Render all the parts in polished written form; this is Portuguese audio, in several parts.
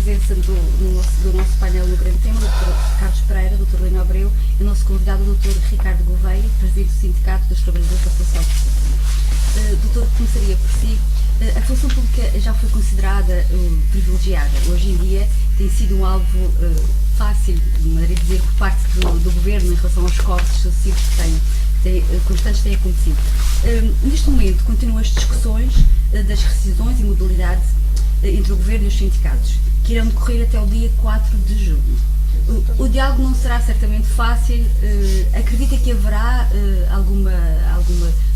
presença do nosso painel no grande tema, o Dr. Carlos Pereira, o Dr. Lino Abreu e o nosso convidado, o Dr. Ricardo Gouveia, presidente do Sindicato dos Trabalhadores da Função Pública. Doutor, começaria por si. A função pública já foi considerada privilegiada. Hoje em dia tem sido um alvo fácil, de maneira de dizer, por parte do Governo em relação aos cortes sucessivos que constantes têm acontecido. Neste momento continuam as discussões das rescisões e modalidades entre o Governo e os sindicatos, que irão decorrer até o dia 4 de junho. O diálogo não será certamente fácil. Acredita que haverá alguma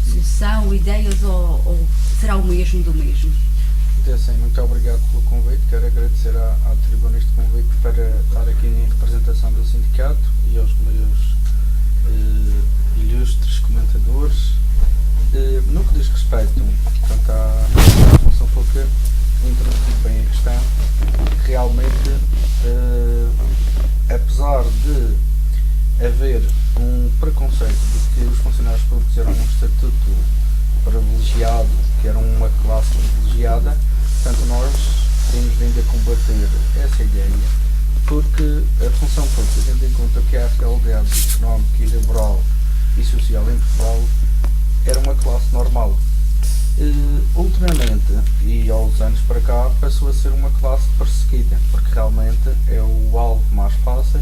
solução, ideias ou será o mesmo do mesmo? Assim, muito obrigado pelo convite. Quero agradecer à tribuna este convite para estar aqui em representação do sindicato e aos meus ilustres comentadores. No que diz respeito, portanto, à função pública, introduzir bem a questão, realmente, apesar de haver um preconceito de que os funcionários públicos eram um estatuto privilegiado, que eram uma classe privilegiada, portanto nós temos vindo a combater essa ideia, porque a função pública, tendo em conta que há a realidade económica e laboral e social em Portugal, era uma classe normal. Ultimamente, e aos anos para cá, passou a ser uma classe perseguida, porque realmente é o alvo mais fácil,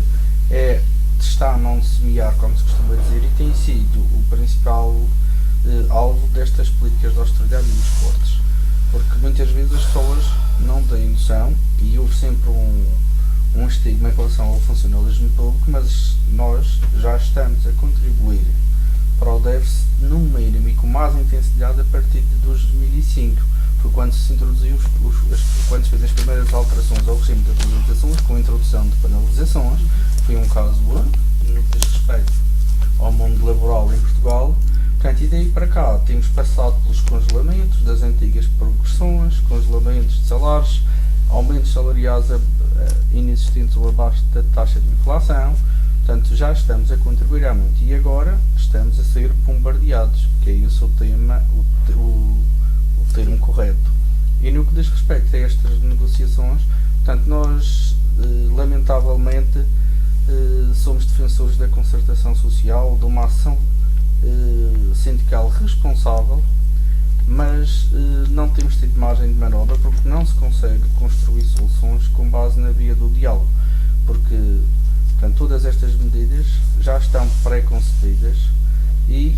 é testar, não semear, como se costuma dizer, e tem sido o principal alvo destas políticas de austeridade e dos cortes, porque muitas vezes as pessoas não têm noção, e houve sempre um estigma em relação ao funcionalismo público, mas nós já estamos a contribuir para o déficit no mínimo e com mais intensidade a partir de 2005. Foi quando se introduziu, quando se fez as primeiras alterações ao regime de atualizações, com a introdução de penalizações. Foi um caso único no que diz respeito ao mundo laboral em Portugal. Portanto, e daí para cá temos passado pelos congelamentos das antigas progressões, congelamentos de salários, aumentos salariais inexistentes ou abaixo da taxa de inflação. Portanto, já estamos a contribuir há muito e agora estamos a ser bombardeados, que é esse o tema, o termo correto. E no que diz respeito a estas negociações, portanto, nós lamentavelmente somos defensores da concertação social, de uma ação sindical responsável, mas não temos tido margem de manobra porque não se consegue construir soluções com base na via do diálogo, porque portanto, todas estas medidas já estão pré-concebidas e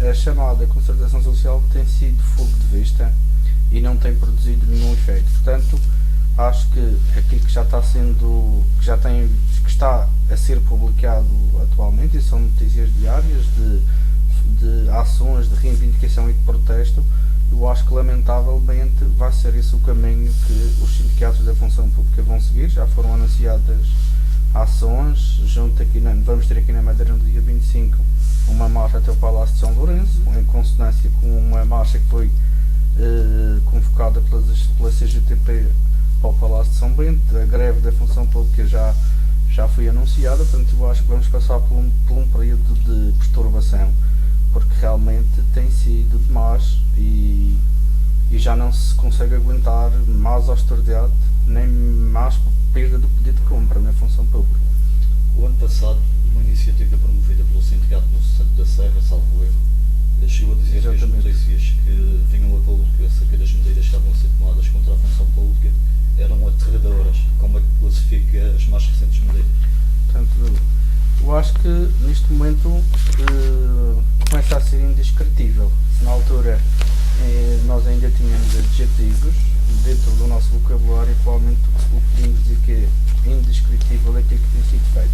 a chamada concertação social tem sido fogo de vista e não tem produzido nenhum efeito. Portanto, acho que aquilo que já está sendo, que está a ser publicado atualmente, e são notícias diárias de ações de reivindicação e de protesto, eu acho que lamentavelmente vai ser esse o caminho que os sindicatos da função pública vão seguir. Já foram anunciadas ações, vamos ter aqui na Madeira no dia 25 uma marcha até o Palácio de São Lourenço, em consonância com uma marcha que foi convocada pela CGTP ao Palácio de São Bento. A greve da função pública já foi anunciada, portanto eu acho que vamos passar por um período de perturbação, porque realmente tem sido demais e já não se consegue aguentar mais austeridade nem mais perda do poder de compra na função pública. O ano passado, uma iniciativa promovida pelo sindicato no Santo da Serra, salvo erro, chegou a dizer que as notícias que vinham a público acerca das medidas que estavam a ser tomadas contra a função pública eram aterradoras. Como é que classifica as mais recentes medidas? Portanto, eu acho que neste momento começa a ser indescritível. Se na altura nós ainda tínhamos adjetivos dentro do nosso vocabulário, atualmente o que podemos dizer que é indescritível é aquilo que tem sido feito.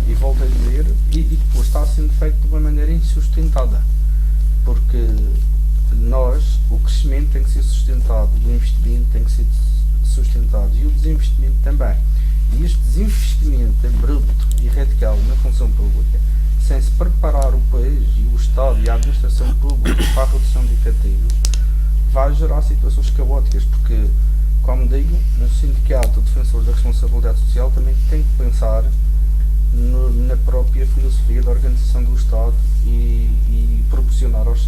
E volto a dizer, e depois está sendo feito de uma maneira insustentada, porque o crescimento tem que ser sustentado, o investimento tem que ser sustentado e o desinvestimento também. E este desinvestimento abrupto e radical na função pública, sem se preparar o país e o Estado e a administração pública para a redução de efetivos, vai gerar situações caóticas, porque, como digo, um sindicato defensor da responsabilidade social também tem que pensar na própria filosofia da organização do Estado e proporcionar aos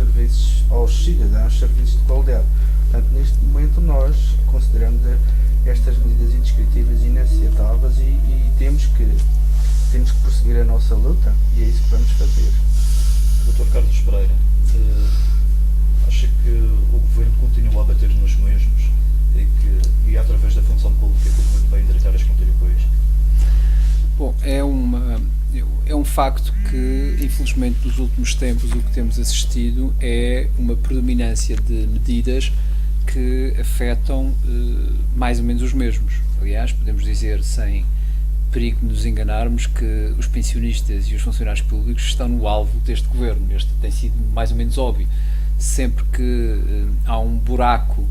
cidadãos serviços de qualidade. Portanto, neste momento nós consideramos estas medidas indescritíveis e inaceitáveis e temos que prosseguir a nossa luta e é isso que vamos fazer. Dr. Carlos Pereira, acha que o Governo continua a bater nos mesmos e através da função pública que o Governo vai endireitar as contribuições? Bom, é um facto que, infelizmente, nos últimos tempos o que temos assistido é uma predominância de medidas que afetam mais ou menos os mesmos. Aliás, podemos dizer, sem perigo de nos enganarmos, que os pensionistas e os funcionários públicos estão no alvo deste Governo. Este tem sido mais ou menos óbvio. Sempre que há um buraco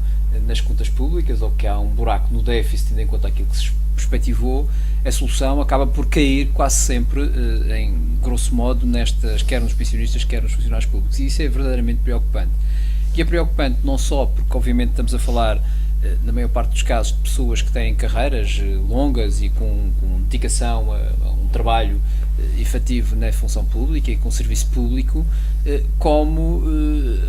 nas contas públicas ou que há um buraco no déficit, tendo em conta aquilo que se perspectivou, a solução acaba por cair quase sempre, em grosso modo, quer nos pensionistas, quer nos funcionários públicos. E isso é verdadeiramente preocupante. E é preocupante não só porque, obviamente, estamos a falar, na maior parte dos casos, de pessoas que têm carreiras longas e com dedicação a um trabalho efetivo na função pública e com serviço público, como,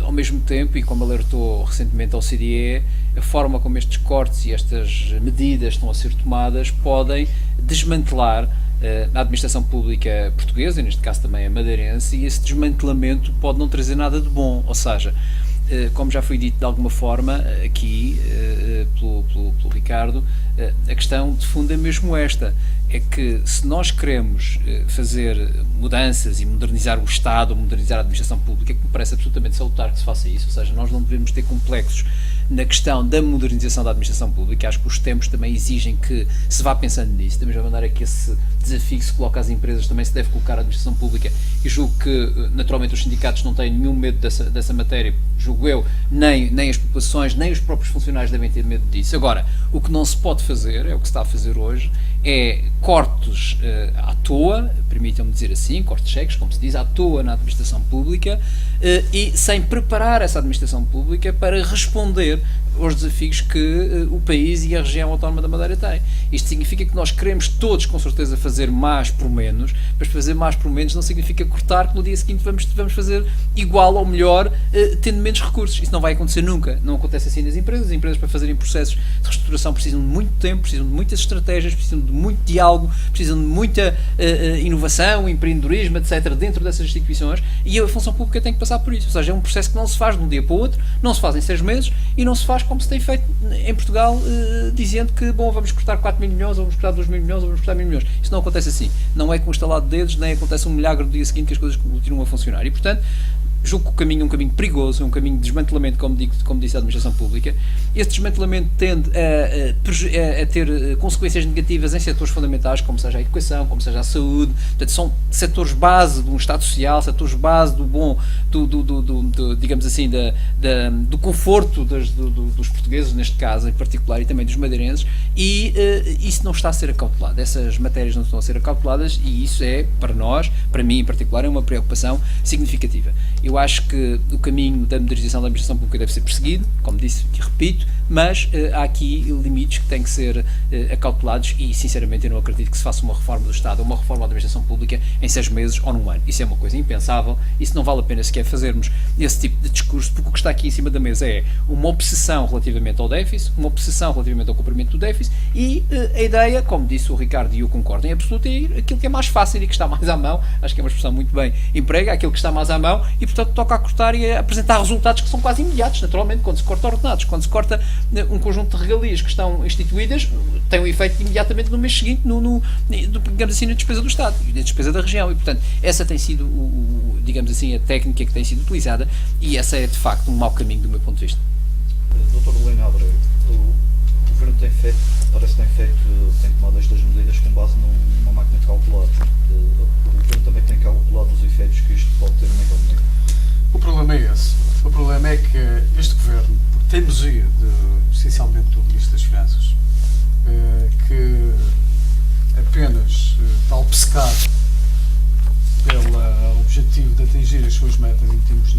ao mesmo tempo, e como alertou recentemente a OCDE, a forma como estes cortes e estas medidas estão a ser tomadas podem desmantelar a administração pública portuguesa, neste caso também a madeirense, e esse desmantelamento pode não trazer nada de bom, ou seja, como já foi dito de alguma forma aqui pelo Ricardo, a questão de fundo é mesmo esta, é que se nós queremos fazer mudanças e modernizar o Estado, modernizar a administração pública, que me parece absolutamente salutar que se faça isso, ou seja, nós não devemos ter complexos na questão da modernização da administração pública. Acho que os tempos também exigem que se vá pensando nisso, também já de maneira que esse desafio que se coloca às empresas também se deve colocar à administração pública, e julgo que naturalmente os sindicatos não têm nenhum medo dessa matéria, julgo eu, nem as populações, nem os próprios funcionários devem ter medo disso. Agora, o que não se pode fazer, é o que se está a fazer hoje, é cortes à toa, permitam-me dizer assim, cortes cheques, como se diz, à toa na administração pública, e sem preparar essa administração pública para responder aos desafios que o país e a região autónoma da Madeira têm. Isto significa que nós queremos todos, com certeza, fazer mais por menos, mas fazer mais por menos não significa cortar que no dia seguinte vamos fazer igual ou melhor, tendo menos recursos. Isso não vai acontecer nunca. Não acontece assim nas empresas. As empresas, para fazerem processos de reestruturação, precisam de muito tempo, precisam de muitas estratégias, precisam de muito diálogo, precisam de muita inovação, empreendedorismo, etc., dentro dessas instituições, e a função pública tem que passar por isso. Ou seja, é um processo que não se faz de um dia para o outro, não se faz em 6 meses, e não se faz como se tem feito em Portugal, dizendo que, bom, vamos cortar 4 mil milhões, ou vamos cortar 2 mil milhões, ou vamos cortar 1.000 milhões. Isso não acontece assim. Não é com um estalar de dedos, nem acontece um milagre no dia seguinte que as coisas continuam a funcionar. E, portanto, julgo que o caminho é um caminho perigoso, é um caminho de desmantelamento, como disse a administração pública. Esse desmantelamento tende a ter consequências negativas em setores fundamentais, como seja a educação, como seja a saúde. Portanto, são setores base de um Estado social, setores base do bom, digamos assim, do conforto dos portugueses, neste caso em particular, e também dos madeirenses, e isso não está a ser acautelado. Essas matérias não estão a ser acauteladas, e isso é, para nós, para mim em particular, é uma preocupação significativa. Eu acho que o caminho da modernização da administração pública deve ser perseguido, como disse e repito, mas há aqui limites que têm que ser acautelados, e sinceramente eu não acredito que se faça uma reforma do Estado ou uma reforma da administração pública em 6 meses ou num ano. Isso é uma coisa impensável, isso não vale a pena sequer fazermos esse tipo de discurso, porque o que está aqui em cima da mesa é uma obsessão relativamente ao déficit, uma obsessão relativamente ao cumprimento do déficit, e a ideia, como disse o Ricardo e eu concordo em absoluto, é ir aquilo que é mais fácil e que está mais à mão. Acho que é uma expressão muito bem emprega, aquilo que está mais à mão, e portanto toca a cortar e a apresentar resultados que são quase imediatos. Naturalmente, quando se corta ordenados, quando se corta um conjunto de regalias que estão instituídas, tem um efeito imediatamente no mês seguinte, digamos assim, na despesa do Estado e na despesa da região, e portanto essa tem sido, digamos assim, a técnica que tem sido utilizada, e essa é de facto um mau caminho do meu ponto de vista. Dr. Helena Abreu, o Governo tem tomado estas medidas com base numa máquina de calcular. O Governo também tem calculado os efeitos que isto pode ter no nível de negro. O problema é esse. O problema é que este Governo, por teimosia, essencialmente do Ministro das Finanças, que apenas está obcecado pelo objetivo de atingir as suas metas em termos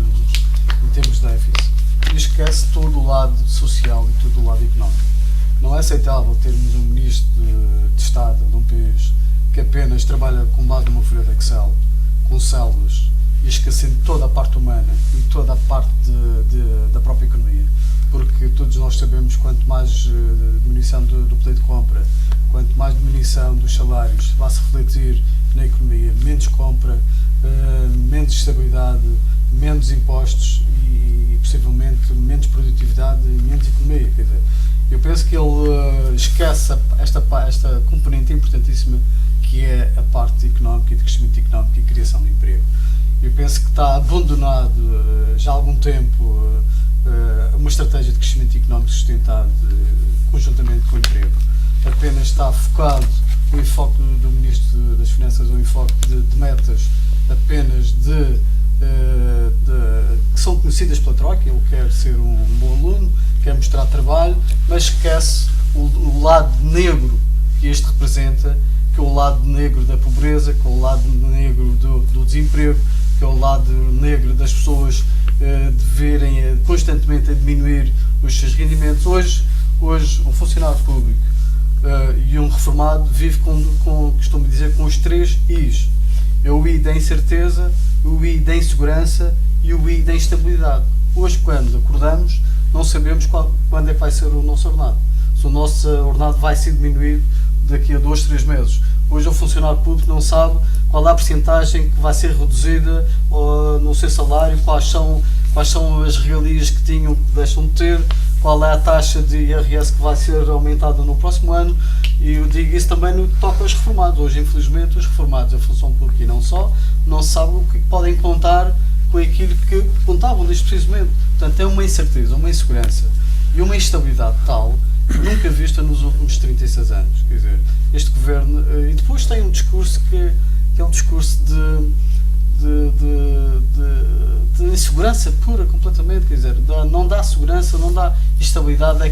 de déficit, e esquece todo o lado social e todo o lado económico. Não é aceitável termos um Ministro de Estado de um país que apenas trabalha com base numa folha de Excel, com células, e esquecendo toda a parte humana e toda a parte da própria economia. porque todos nós sabemos quanto mais diminuição do poder de compra, quanto mais diminuição dos salários vai-se refletir na economia, menos compra, menos estabilidade, menos impostos e possivelmente menos produtividade e menos economia. Quer dizer, eu penso que ele esquece esta componente importantíssima que é a parte económica e de crescimento económico e criação de emprego. Eu penso que está abandonado já há algum tempo uma estratégia de crescimento económico sustentado conjuntamente com o emprego. Apenas está focado o enfoque do Ministro das Finanças, o enfoque de metas apenas que são conhecidas pela Troika. Ele quer ser um bom aluno, quer mostrar trabalho, mas esquece o lado negro que este representa, que é o lado negro da pobreza, que é o lado negro do desemprego, que é o lado negro das pessoas de verem constantemente a diminuir os seus rendimentos. Hoje um funcionário público e um reformado vive costumo dizer, com os 3 I's. É o I da incerteza, o I da insegurança e o I da instabilidade. Hoje, quando acordamos, não sabemos quando é que vai ser o nosso ordenado. Se o nosso ordenado vai ser diminuído daqui a 2, 3 meses. Hoje o funcionário público não sabe qual é a percentagem que vai ser reduzida no seu salário, quais são as regalias que deixam de ter, qual é a taxa de IRS que vai ser aumentada no próximo ano. E eu digo isso também no que toca aos reformados. Hoje, infelizmente, os reformados da função pública e não só, não sabem o que podem contar com aquilo que contavam neste preciso momento. Portanto, é uma incerteza, uma insegurança e uma instabilidade tal nunca vista nos últimos 36 anos. Quer dizer, este governo, e depois tem um discurso que é um discurso de insegurança pura, completamente. Quer dizer, não dá segurança, não dá estabilidade a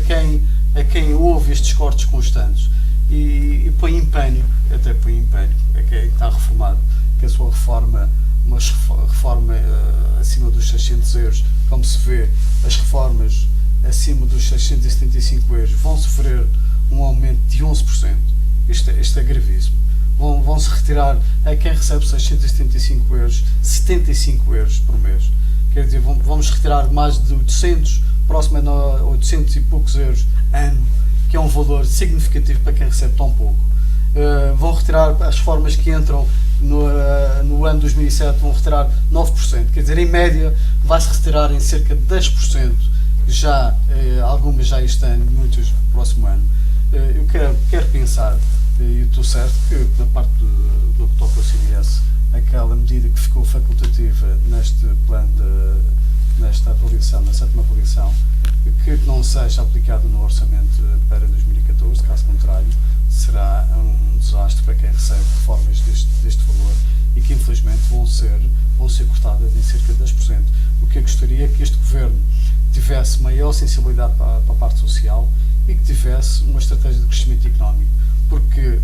quem ouve estes cortes constantes e põe em pânico, até põe em pânico a quem está reformado, que a sua reforma, uma reforma acima dos 600 euros, como se vê, as reformas acima dos 675 euros vão sofrer um aumento de 11%. Isto é gravíssimo. Vão-se retirar a quem recebe 675 euros, 75 euros por mês. Quer dizer, vamos retirar mais de 800, próximo a 800 e poucos euros ano, que é um valor significativo para quem recebe tão pouco. Vão retirar as reformas que entram no ano 2007, vão retirar 9%. Quer dizer, em média, vai-se retirar em cerca de 10%, algumas já este ano, muitas no próximo ano. Eu quero pensar, e estou certo que na parte do que toca ao CDS, aquela medida que ficou facultativa neste plano, nesta avaliação, na 7ª avaliação, que não seja aplicada no orçamento para 2014, caso contrário, será um desastre para quem recebe reformas deste valor e que infelizmente vão ser cortadas em cerca de 10%. O que eu gostaria é que este governo tivesse maior sensibilidade para a parte social e que tivesse uma estratégia de crescimento económico, porque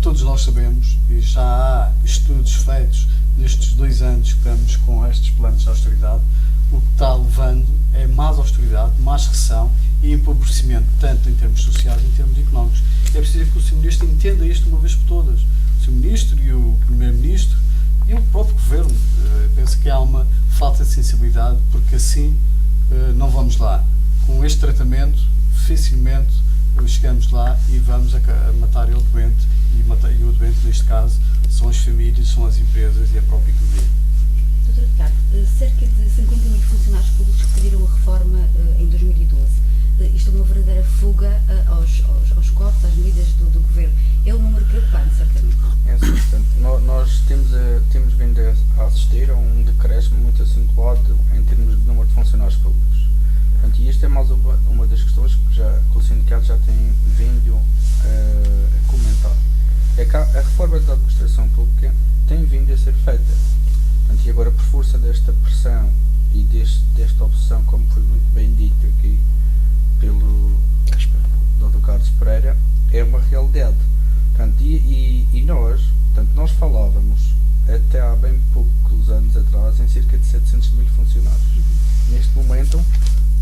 todos nós sabemos, e já há estudos feitos nestes 2 anos que estamos com estes planos de austeridade, o que está levando é mais austeridade, mais recessão e empobrecimento, tanto em termos sociais como em termos económicos. É preciso que o Sr. Ministro entenda isto de uma vez por todas. O Sr. Ministro e o Primeiro-Ministro e o próprio Governo. Penso que há uma falta de sensibilidade, porque assim não vamos lá. Com este tratamento, dificilmente chegamos lá e vamos a matar o doente, e o doente neste caso são as famílias, são as empresas e a própria economia. Dr. Ricardo, cerca de 50 mil funcionários públicos que pediram a reforma em 2012. Isto é uma verdadeira fuga aos cortes, às medidas do governo. É um número preocupante, certamente. É assim, portanto, nós temos vindo a assistir a um decréscimo muito acentuado em termos de número de funcionários públicos. Portanto, e isto é mais uma das questões que o sindicato já tem vindo a comentar. É que a reforma da administração pública tem vindo a ser feita. Portanto, e agora, por força desta pressão e desta opção, como foi muito bem dito aqui pelo Dr. Carlos Pereira, é uma realidade. Portanto, nós falávamos até há bem poucos anos atrás em cerca de 700 mil funcionários. Neste momento,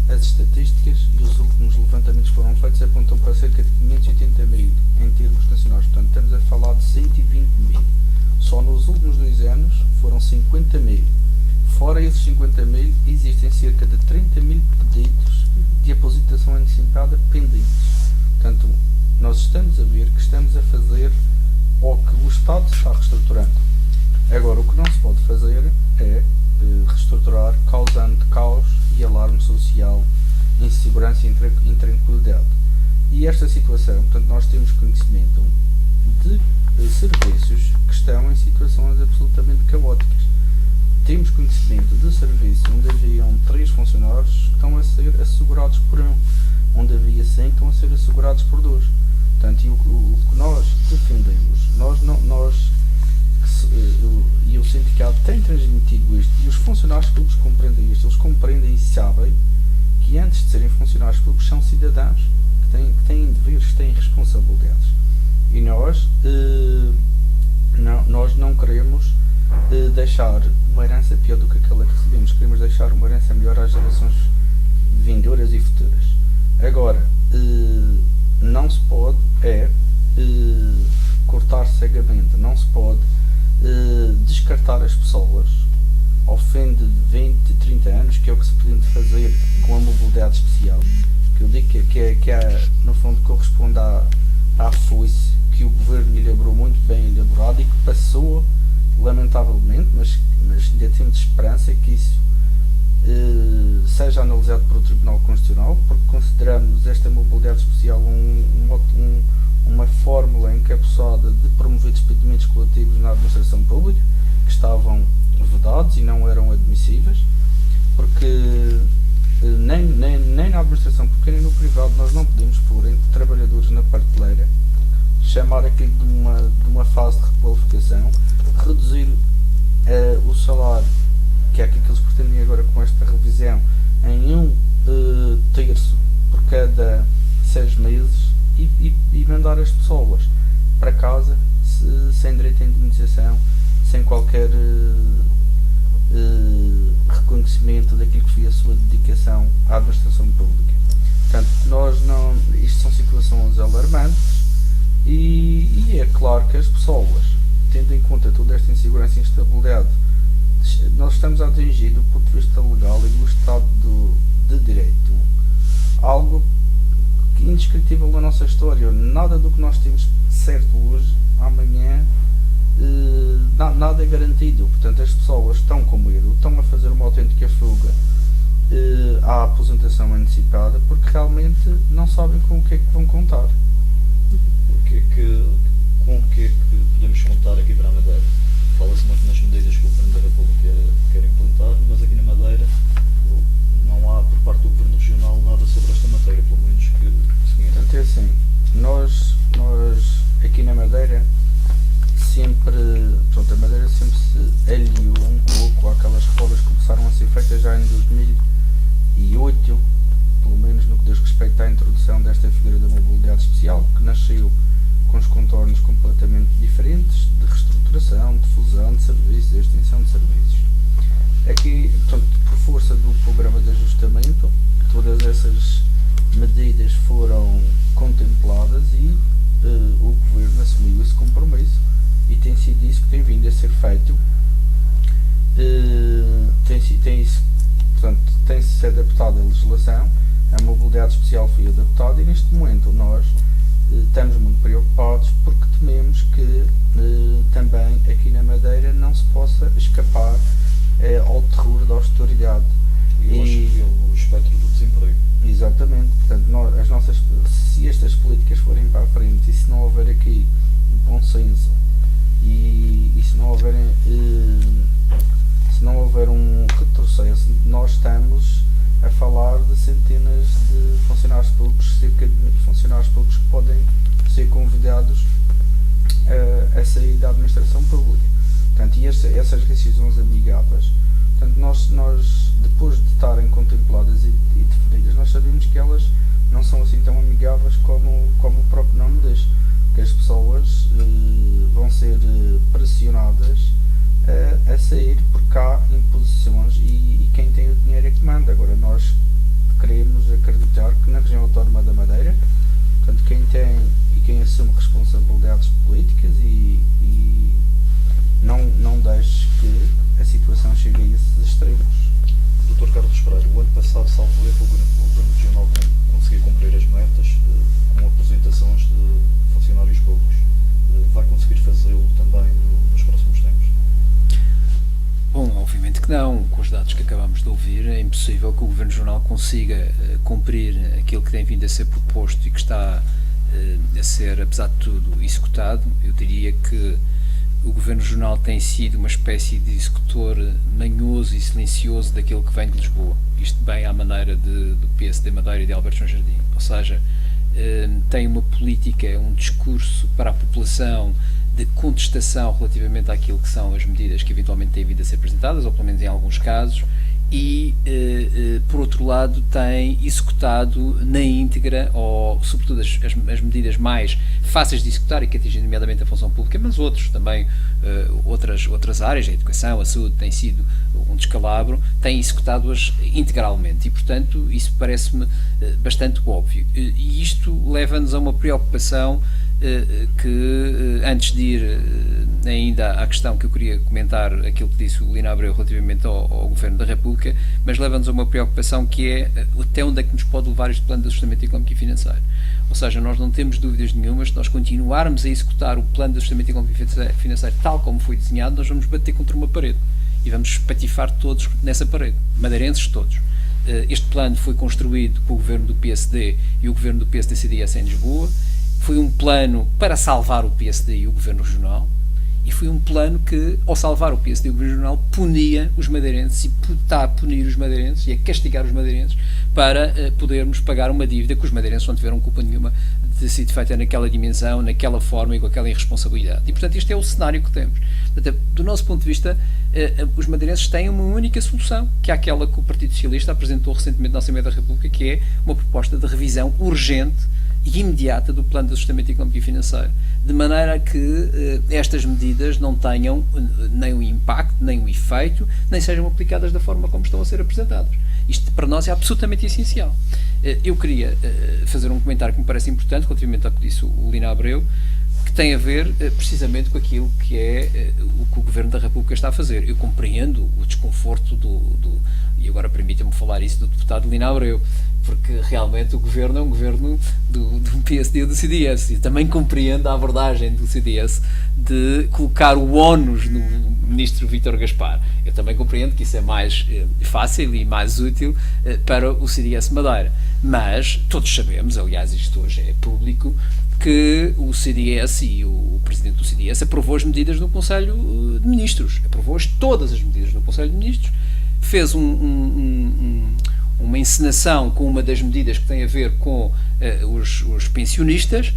as estatísticas e os últimos levantamentos que foram feitos apontam para cerca de 580 mil em termos nacionais. Portanto, estamos a falar de 120 mil. Só nos últimos 2 anos foram 50 mil. fora esses 50.000, existem cerca de 30.000 pedidos de aposentação antecipada pendentes. Portanto, nós estamos a ver que estamos a fazer ou que o Estado está reestruturando. Agora, o que não se pode fazer é reestruturar causando caos e alarme social, insegurança e intranquilidade. E esta situação, portanto, nós temos conhecimento de serviços que estão em situações absolutamente caóticas. Temos conhecimento de serviços onde haviam 3 funcionários que estão a ser assegurados por 1, onde havia 100 que estão a ser assegurados por 2. Portanto, e o que nós defendemos, e o sindicato tem transmitido isto, e os funcionários públicos compreendem isto, eles compreendem e sabem que antes de serem funcionários públicos são cidadãos, que têm deveres, que têm responsabilidades. E nós não queremos deixar uma herança pior do que aquela que recebemos, queremos deixar uma herança melhor às gerações vindouras e futuras. Agora, não se pode cortar cegamente, não se pode descartar as pessoas ao fim de 20, 30 anos, que é o que se pretende fazer com a mobilidade especial, que eu digo que no fundo corresponde à foice que o governo elaborou muito bem elaborado e que passou, lamentavelmente, mas ainda temos esperança que isso seja analisado pelo Tribunal Constitucional, porque consideramos esta mobilidade especial uma fórmula encabeçada de promover despedimentos coletivos na administração pública, que estavam vedados e não eram admissíveis, porque nem na administração pública nem no privado nós não podemos pôr entre trabalhadores na prateleira, chamar aquilo de uma fase de requalificação, reduzir o salário, que é aquilo que eles pretendem agora com esta revisão, em 1/3 por cada 6 meses e mandar as pessoas para casa sem direito à indemnização, sem qualquer reconhecimento daquilo que foi a sua dedicação à administração pública. Portanto, isto são situações alarmantes e é claro que as pessoas, tendo em conta toda esta insegurança e instabilidade, nós estamos a atingir, do ponto de vista legal e do Estado de Direito, algo indescritível na nossa história. Nada do que nós temos certo hoje, amanhã, nada é garantido. Portanto, as pessoas estão com medo, estão a fazer uma autêntica fuga à aposentação antecipada, porque realmente não sabem com o que é que vão contar. Com o que é que podemos contar aqui para a Madeira? Fala-se muito nas medidas que o Governo da República quer implementar, mas aqui na Madeira não há, por parte do Governo Regional, nada sobre esta matéria, pelo menos que se conhece. Portanto, é assim, nós aqui na Madeira a Madeira sempre se aliou um pouco àquelas reformas que começaram a ser feitas já em 2008, pelo menos no que diz respeito à introdução desta figura da mobilidade especial, que nasceu com os contornos completamente diferentes, de reestruturação, de fusão de serviços, de extinção de serviços. Aqui, portanto, por força do programa de ajustamento, todas essas medidas foram contempladas e o Governo assumiu esse compromisso e tem sido isso que tem vindo a ser feito. Tem-se adaptado a legislação, a mobilidade especial foi adaptada e neste momento nós estamos muito preocupados porque tememos que também aqui na Madeira não se possa escapar ao terror da austeridade. E o espectro do desemprego. Exatamente, portanto, se estas políticas forem para a frente e se não houver aqui bom senso e se não houver um retrocesso, nós estamos a falar de centenas de funcionários públicos, cerca de funcionários públicos que podem ser convidados a sair da administração pública. Portanto, e essas decisões amigáveis, portanto, nós depois de estarem contempladas e definidas, nós sabemos que elas não são assim tão amigáveis como o próprio nome diz, porque as pessoas vão ser pressionadas a sair, porque há imposições e quem tem o dinheiro é que manda. Agora, nós queremos acreditar que na região autónoma da Madeira, portanto, quem assume responsabilidades políticas e não deixe que a situação chegue a esses extremos. passado, salvo erro, o Governo Regional conseguir cumprir as metas com apresentações de funcionários públicos. Vai conseguir fazê-lo também nos próximos tempos? Bom, obviamente que não. Com os dados que acabamos de ouvir, é impossível que o Governo Regional consiga cumprir aquilo que tem vindo a ser proposto e que está a ser, apesar de tudo, executado. Eu diria que o Governo Regional tem sido uma espécie de executor manhoso e silencioso daquilo que vem de Lisboa. Isto bem à maneira do PSD Madeira e de Alberto João Jardim. Ou seja, tem uma política, um discurso para a população de contestação relativamente àquilo que são as medidas que eventualmente têm vindo a ser apresentadas, ou pelo menos em alguns casos, e, por outro lado, tem executado na íntegra, ou sobretudo as medidas mais fáceis de executar e que atingem nomeadamente a função pública, mas outros também, outras áreas, a educação, a saúde, tem sido um descalabro, tem executado-as integralmente e, portanto, isso parece-me bastante óbvio. E isto leva-nos a uma preocupação que, antes de ir ainda à questão que eu queria comentar, aquilo que disse o Lino Abreu relativamente ao Governo da República, mas leva-nos a uma preocupação que é até onde é que nos pode levar este plano de ajustamento económico e financeiro. Ou seja, nós não temos dúvidas nenhumas, se nós continuarmos a executar o plano de ajustamento económico e financeiro tal como foi desenhado, nós vamos bater contra uma parede e vamos espatifar todos nessa parede, madeirenses todos. Este plano foi construído com o Governo do PSD e o Governo do PSD-CDS em Lisboa. Foi um plano para salvar o PSD e o Governo Regional, e foi um plano que, ao salvar o PSD e o Governo Regional, punia os madeirenses e está a punir os madeirenses e a castigar os madeirenses para podermos pagar uma dívida que os madeirenses não tiveram culpa nenhuma de ter sido feita naquela dimensão, naquela forma e com aquela irresponsabilidade. E, portanto, este é o cenário que temos. Portanto, do nosso ponto de vista, os madeirenses têm uma única solução, que é aquela que o Partido Socialista apresentou recentemente na Assembleia da República, que é uma proposta de revisão urgente e imediata do plano de ajustamento económico e financeiro, de maneira que estas medidas não tenham nem o impacto, nem o efeito, nem sejam aplicadas da forma como estão a ser apresentadas. Isto para nós é absolutamente essencial. Eu queria fazer um comentário que me parece importante relativamente ao que disse o Lino Abreu, que tem a ver precisamente com aquilo que é o que o Governo da República está a fazer. Eu compreendo o desconforto e agora permita-me falar isso, do deputado Lino Abreu, porque realmente o Governo é um Governo do PSD e do CDS, e também compreendo a abordagem do CDS de colocar o ónus no Ministro Vítor Gaspar. Eu também compreendo que isso é mais fácil e mais útil para o CDS Madeira, mas todos sabemos, aliás isto hoje é público, que o CDS e o Presidente do CDS aprovou as medidas no Conselho de Ministros, aprovou todas as medidas no Conselho de Ministros, fez uma encenação com uma das medidas que tem a ver com os pensionistas.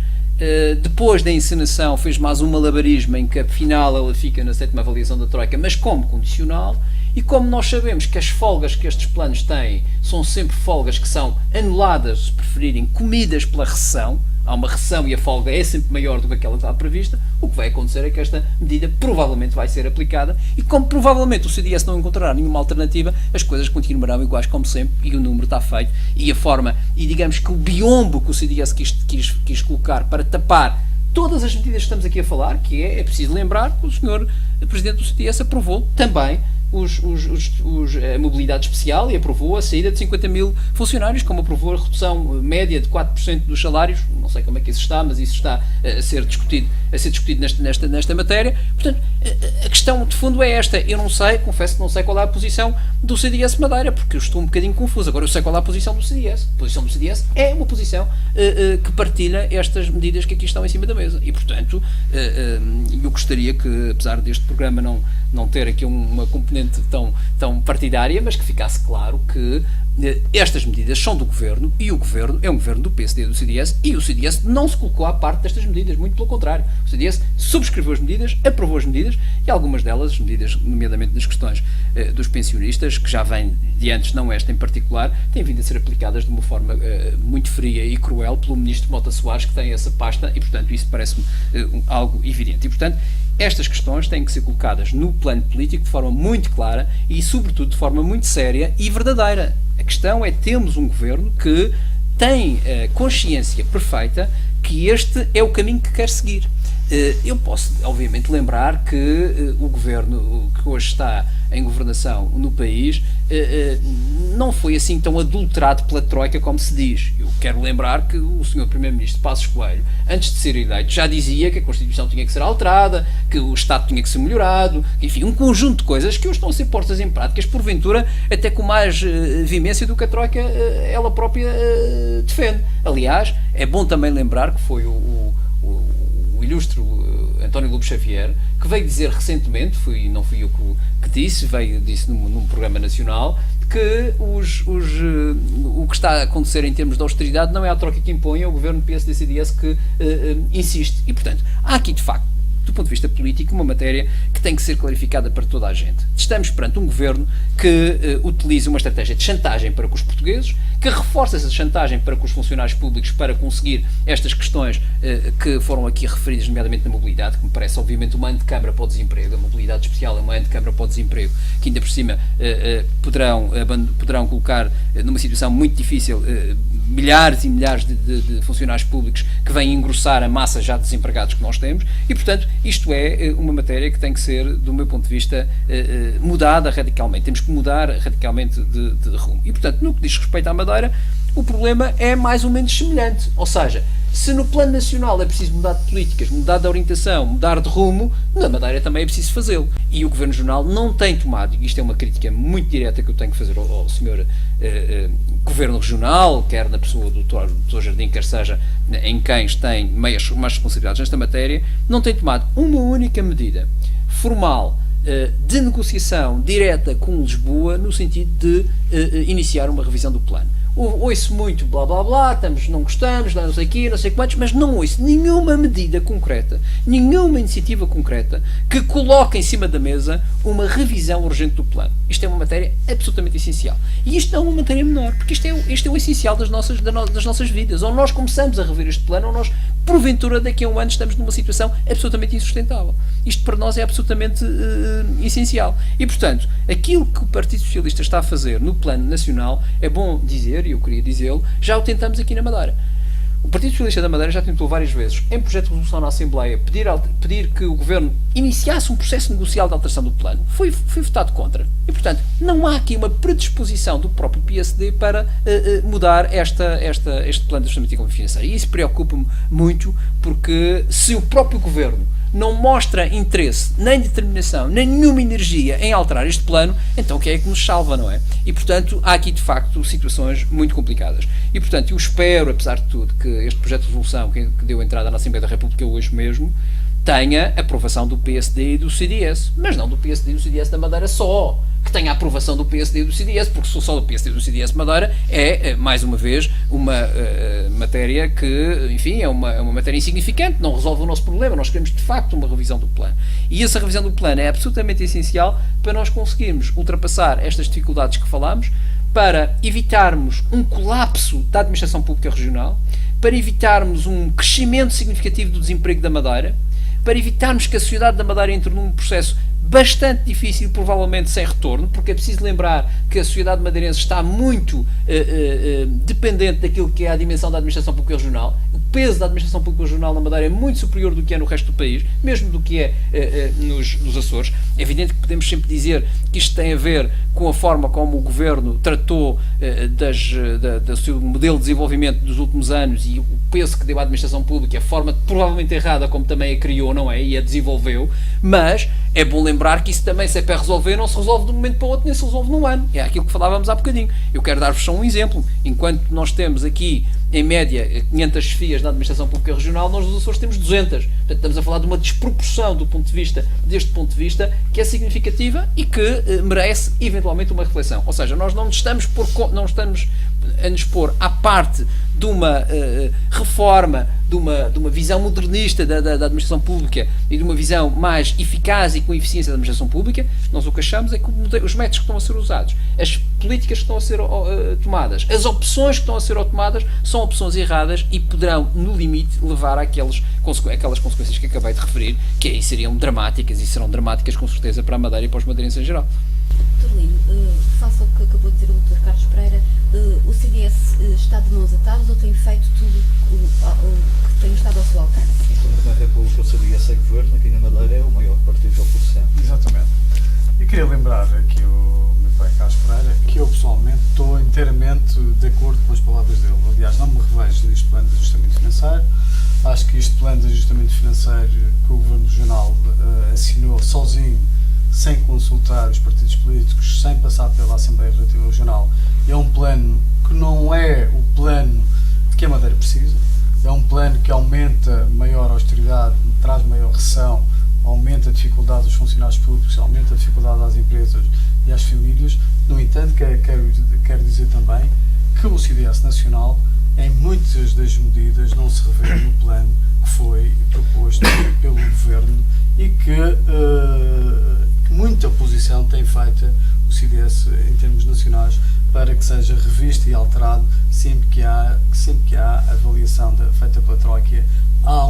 Depois da encenação fez mais um malabarismo em que afinal ela fica na 7ª avaliação da Troika, mas como condicional, e como nós sabemos que as folgas que estes planos têm são sempre folgas que são anuladas, se preferirem, comidas pela recessão, há uma recessão e a folga é sempre maior do que aquela que está prevista, o que vai acontecer é que esta medida provavelmente vai ser aplicada, e como provavelmente o CDS não encontrará nenhuma alternativa, as coisas continuarão iguais como sempre, e o número está feito, e a forma, e digamos que o biombo que o CDS quis colocar para tapar todas as medidas que estamos aqui a falar, que é preciso lembrar que o Sr. Presidente do CDS aprovou também a mobilidade especial e aprovou a saída de 50 mil funcionários, como aprovou a redução média de 4% dos salários. Não sei como é que isso está, mas isso está a ser discutido nesta matéria. Portanto, a questão de fundo é esta. Eu não sei, confesso que não sei qual é a posição do CDS Madeira, porque eu estou um bocadinho confuso. Agora eu sei qual é a posição do CDS. A posição do CDS é uma posição que partilha estas medidas que aqui estão em cima da mesa. E, portanto, eu gostaria que, apesar deste programa não ter aqui uma componente tão partidária, mas que ficasse claro que estas medidas são do Governo, e o Governo é um Governo do PSD e do CDS, e o CDS não se colocou à parte destas medidas, muito pelo contrário. O CDS subscreveu as medidas, aprovou as medidas, e algumas delas, medidas nomeadamente das questões dos pensionistas, que já vêm de antes, não esta em particular, têm vindo a ser aplicadas de uma forma muito fria e cruel pelo Ministro Mota Soares, que tem essa pasta, e portanto isso parece-me algo evidente. E portanto, estas questões têm que ser colocadas no plano político de forma muito clara e, sobretudo, de forma muito séria e verdadeira. A questão é: temos um Governo que tem consciência perfeita que este é o caminho que quer seguir. Eu posso, obviamente, lembrar que o Governo que hoje está em governação no país, não foi assim tão adulterado pela Troika como se diz. Eu quero lembrar que o Sr. Primeiro-Ministro Passos Coelho, antes de ser eleito, já dizia que a Constituição tinha que ser alterada, que o Estado tinha que ser melhorado, enfim, um conjunto de coisas que hoje estão a ser postas em práticas, porventura até com mais vimência do que a Troika ela própria defende. Aliás, é bom também lembrar que foi o ilustre António Lobo Xavier que veio dizer recentemente, não fui eu que disse, veio disse num programa nacional, que o que está a acontecer em termos de austeridade não é a Troika que impõe, é o governo PSD-CDS que insiste. E, portanto, há aqui, de facto, do ponto de vista político, uma matéria que tem que ser clarificada para toda a gente. Estamos perante um governo que utiliza uma estratégia de chantagem para com os portugueses, que reforça essa chantagem para com os funcionários públicos para conseguir estas questões que foram aqui referidas, nomeadamente na mobilidade, que me parece, obviamente, uma antecâmara para o desemprego. A mobilidade especial é uma antecâmara para o desemprego, que ainda por cima poderão colocar numa situação muito difícil milhares e milhares de funcionários públicos que vêm engrossar a massa já de desempregados que nós temos e, portanto, isto é uma matéria que tem que ser, do meu ponto de vista, mudada radicalmente. Temos que mudar radicalmente de rumo. E, portanto, no que diz respeito à Madeira, o problema é mais ou menos semelhante. Ou seja, se no plano nacional é preciso mudar de políticas, mudar de orientação, mudar de rumo, na Madeira também é preciso fazê-lo. E o Governo Regional não tem tomado, e isto é uma crítica muito direta que eu tenho que fazer ao Sr. Governo Regional, quer na pessoa do Dr. Jardim, quer seja em quem tem mais responsabilidades nesta matéria, não tem tomado uma única medida formal de negociação direta com Lisboa no sentido de iniciar uma revisão do plano. Ouço muito blá blá blá, não gostamos, não sei aqui, não sei quantos, mas não ouço nenhuma medida concreta, nenhuma iniciativa concreta que coloque em cima da mesa uma revisão urgente do plano. Isto é uma matéria absolutamente essencial. E isto não é uma matéria menor, porque isto é o essencial das nossas vidas. Ou nós começamos a rever este plano, ou nós, porventura, daqui a um ano estamos numa situação absolutamente insustentável. Isto para nós é absolutamente essencial. E, portanto, aquilo que o Partido Socialista está a fazer no plano nacional, é bom dizer, e eu queria dizê-lo, já o tentamos aqui na Madeira. O Partido Socialista da Madeira já tentou várias vezes, em projeto de resolução na Assembleia, pedir que o Governo iniciasse um processo negocial de alteração do plano. Foi votado contra. E, portanto, não há aqui uma predisposição do próprio PSD para mudar este plano de ajustamento económico e financeiro. E isso preocupa-me muito, porque se o próprio Governo não mostra interesse, nem determinação, nem nenhuma energia em alterar este plano, então o que é que nos salva, não é? E, portanto, há aqui, de facto, situações muito complicadas. E, portanto, eu espero, apesar de tudo, que este projeto de resolução que deu entrada na Assembleia da República hoje mesmo, tenha aprovação do PSD e do CDS, mas não do PSD e do CDS da Madeira só, que tenha a aprovação do PSD e do CDS, porque se só do PSD e do CDS de Madeira é, mais uma vez, uma matéria que, enfim, é uma matéria insignificante, não resolve o nosso problema. Nós queremos, de facto, uma revisão do plano. E essa revisão do plano é absolutamente essencial para nós conseguirmos ultrapassar estas dificuldades que falamos, para evitarmos um colapso da administração pública regional, para evitarmos um crescimento significativo do desemprego da Madeira, para evitarmos que a sociedade da Madeira entre num processo bastante difícil, provavelmente sem retorno, porque é preciso lembrar que a sociedade madeirense está muito dependente daquilo que é a dimensão da administração pública regional. O peso da administração pública regional na Madeira é muito superior do que é no resto do país, mesmo do que é nos Açores. É evidente que podemos sempre dizer que isto tem a ver com a forma como o Governo tratou do seu modelo de desenvolvimento dos últimos anos e o peso que deu à administração pública, a forma provavelmente errada como também a criou, não é? E a desenvolveu, mas é bom lembrar que isso também, se é para resolver, não se resolve de um momento para o outro, nem se resolve num ano. É aquilo que falávamos há bocadinho. Eu quero dar-vos só um exemplo. Enquanto nós temos aqui, em média, 500 chefias na administração pública regional, nós nos Açores temos 200. Portanto, estamos a falar de uma desproporção deste ponto de vista, que é significativa e que merece, eventualmente, uma reflexão. Ou seja, nós não estamos a nos pôr à parte de uma reforma, de uma visão modernista da administração pública e de uma visão mais eficaz e com eficiência da administração pública. Nós o que achamos é que os métodos que estão a ser usados, as políticas que estão a ser tomadas, as opções que estão a ser tomadas são opções erradas e poderão, no limite, levar àquelas consequências que acabei de referir, que aí seriam dramáticas e serão dramáticas com certeza para a Madeira e para os madeirenses em geral. Dr. Lino, faça o que acabou de dizer o Dr. Carlos Pereira, o CDS está de mãos atadas ou tem feito tudo o que tem estado ao seu alcance? Na República o CDS é governo, aqui na Madeira é o maior partido da oposição. Exatamente. E queria lembrar de acordo com as palavras dele. Aliás, não me revejo neste plano de ajustamento financeiro. Acho que este plano de ajustamento financeiro que o Governo Regional assinou sozinho, sem consultar os partidos políticos, sem passar pela Assembleia Legislativa Regional, é um plano que não é o plano que a Madeira precisa. É um plano que aumenta maior austeridade, traz maior recessão, aumenta a dificuldade dos funcionários públicos, aumenta a dificuldade às empresas e às famílias. No entanto, quero dizer também que o CDS Nacional, em muitas das medidas, não se revê no plano que foi proposto pelo Governo e que muita oposição tem feito o CDS em termos nacionais para que seja revisto e alterado sempre que há avaliação feita pela Troika. Há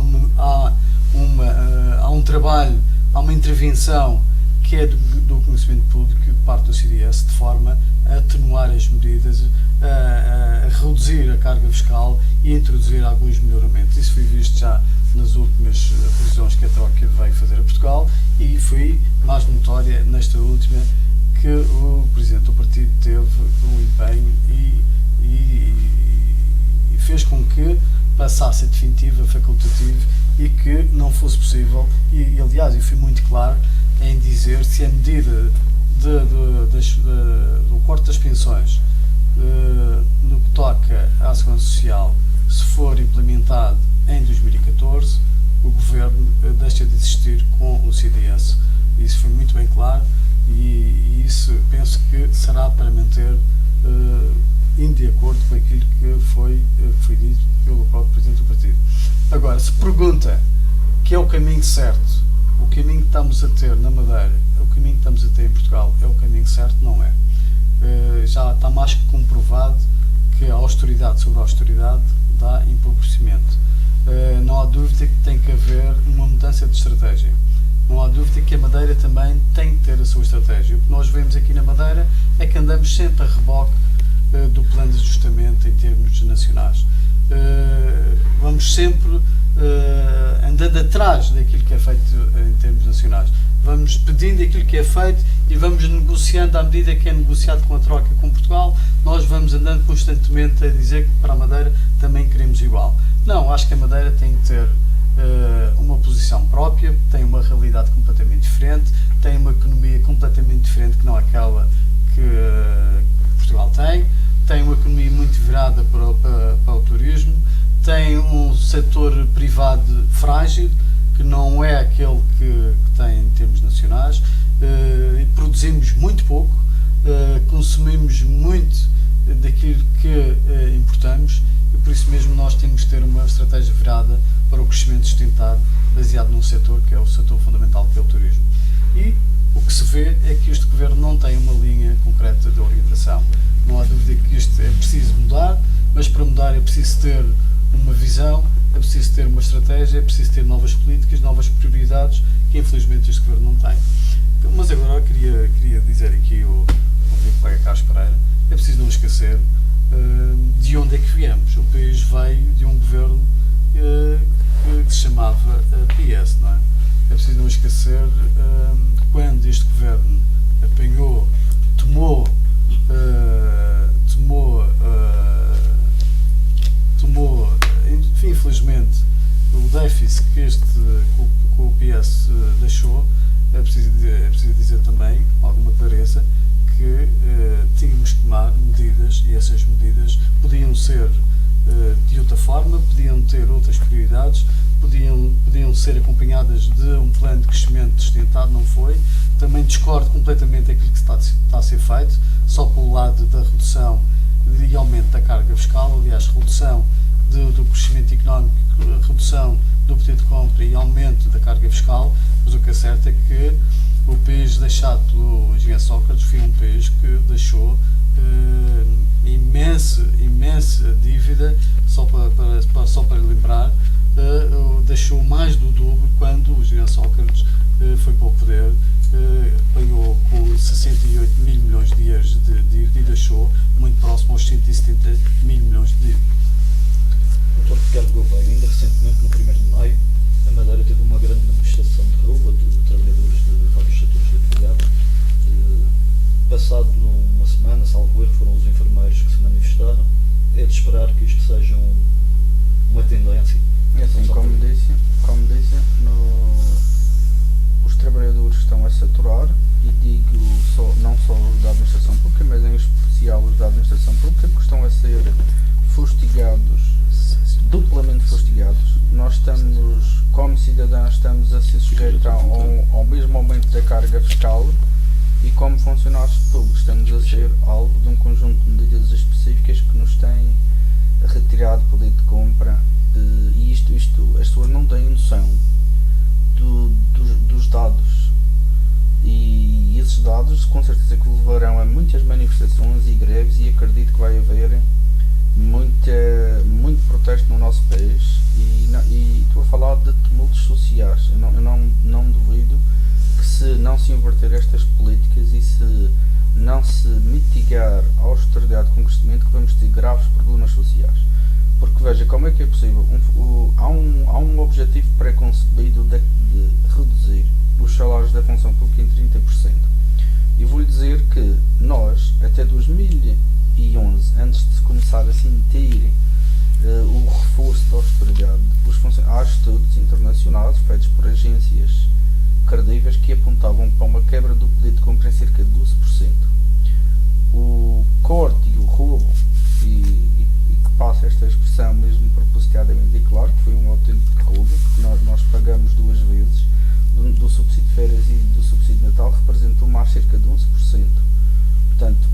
um trabalho, há uma intervenção que é do conhecimento público de parte do CDS, de forma a atenuar as medidas, a reduzir a carga fiscal e a introduzir alguns melhoramentos. Isso foi visto já nas últimas revisões que a Troika veio fazer a Portugal e foi mais notória nesta última, que o Presidente do Partido teve um empenho e fez com que passasse a definitiva, facultativo, e que não fosse possível, e aliás eu fui muito claro em dizer se a medida do corte das pensões no que toca à Segurança Social, se for implementado em 2014, o Governo deixa de existir com o CDS. Isso foi muito bem claro e isso penso que será para manter indo de acordo com aquilo que foi dito pelo próprio Presidente do Partido. Agora, se pergunta que é o caminho certo, o caminho que estamos a ter na Madeira, o caminho que estamos a ter em Portugal é o caminho certo, não é. Já está mais que comprovado que a austeridade sobre a austeridade dá empobrecimento. Não há dúvida que tem que haver uma mudança de estratégia. Não há dúvida que a Madeira também tem que ter a sua estratégia. O que nós vemos aqui na Madeira é que andamos sempre a reboque do plano de ajustamento em termos nacionais. Vamos sempre andando atrás daquilo que é feito em termos nacionais. Vamos pedindo aquilo que é feito e vamos negociando à medida que é negociado com a troca com Portugal. Nós vamos andando constantemente a dizer que para a Madeira também queremos igual. Não, acho que a Madeira tem que ter uma posição própria, tem uma realidade completamente diferente, tem uma economia completamente diferente que não aquela que Portugal tem uma economia muito virada para o turismo, tem um setor privado frágil, que não é aquele que tem em termos nacionais, produzimos muito pouco, consumimos muito daquilo que importamos e por isso mesmo nós temos que ter uma estratégia virada para o crescimento sustentado, baseado num setor que é o setor fundamental, que é o turismo. E o que se vê é que este Governo não tem uma linha concreta de orientação. Não há dúvida que isto é preciso mudar, mas para mudar é preciso ter uma visão, é preciso ter uma estratégia, é preciso ter novas políticas, novas prioridades, que infelizmente este Governo não tem. Mas agora queria dizer aqui ao meu colega Carlos Pereira, é preciso não esquecer de onde é que viemos. O país veio de um Governo que se chamava PS, não é? É preciso não esquecer quando este Governo apanhou, tomou, infelizmente, o déficit que o PS deixou. É preciso dizer também, com alguma clareza, que tínhamos que tomar medidas e essas medidas podiam ser de outra forma, podiam ter outras prioridades, podiam ser acompanhadas de um plano de crescimento sustentado, não foi. Também discordo completamente daquilo que está a ser feito, só pelo lado da redução e aumento da carga fiscal, aliás, redução do crescimento económico, redução do poder de compra e aumento da carga fiscal, mas o que é certo é que o país deixado pelo engenheiro Sócrates foi um país que deixou imensa dívida, só para lembrar, deixou mais do dobro quando o engenheiro Sócrates foi para o poder, pagou com 68 mil milhões de euros de dívida e deixou muito próximo aos 170 mil milhões de dívida. Dr. Ricardo Gouveia, ainda recentemente, no 1º de maio, a Madeira teve uma grande manifestação de rua de trabalhadores de vários setores da atividade. Passado uma semana, salvo erro, foram os enfermeiros que se manifestaram. É de esperar que isto seja uma tendência. É assim, como disse, os trabalhadores estão a saturar, e digo não só os da administração pública, mas em especial os da administração pública, que estão a ser fustigados, duplamente fustigados. Nós estamos, como cidadãos, estamos a ser sujeitos ao mesmo aumento da carga fiscal, e como funcionários públicos estamos a ser alvo de um conjunto de medidas específicas que nos têm retirado poder de compra, e isto as pessoas não têm noção dos dados, e esses dados com certeza que levarão a muitas manifestações e greves, e acredito que vai haver muito protesto no nosso país, e estou a falar de tumultos sociais. Eu não duvido que, se não se inverter estas políticas e se não se mitigar a austeridade com crescimento, que vamos ter graves problemas sociais. Porque veja, como é que é possível? Há um objetivo pré-concebido de reduzir os salários da função pública em 30%. E vou-lhe dizer que nós, até 2011, antes de se começar a sentir o reforço da austeridade, há estudos internacionais feitos por agências credíveis que apontavam para uma quebra do poder de compra em cerca de 12%. O corte e o roubo, e que passa esta expressão mesmo propositadamente, e claro que foi um autêntico roubo, porque nós pagamos duas vezes, do subsídio de férias e do subsídio de Natal, representou mais cerca de 11%. Portanto,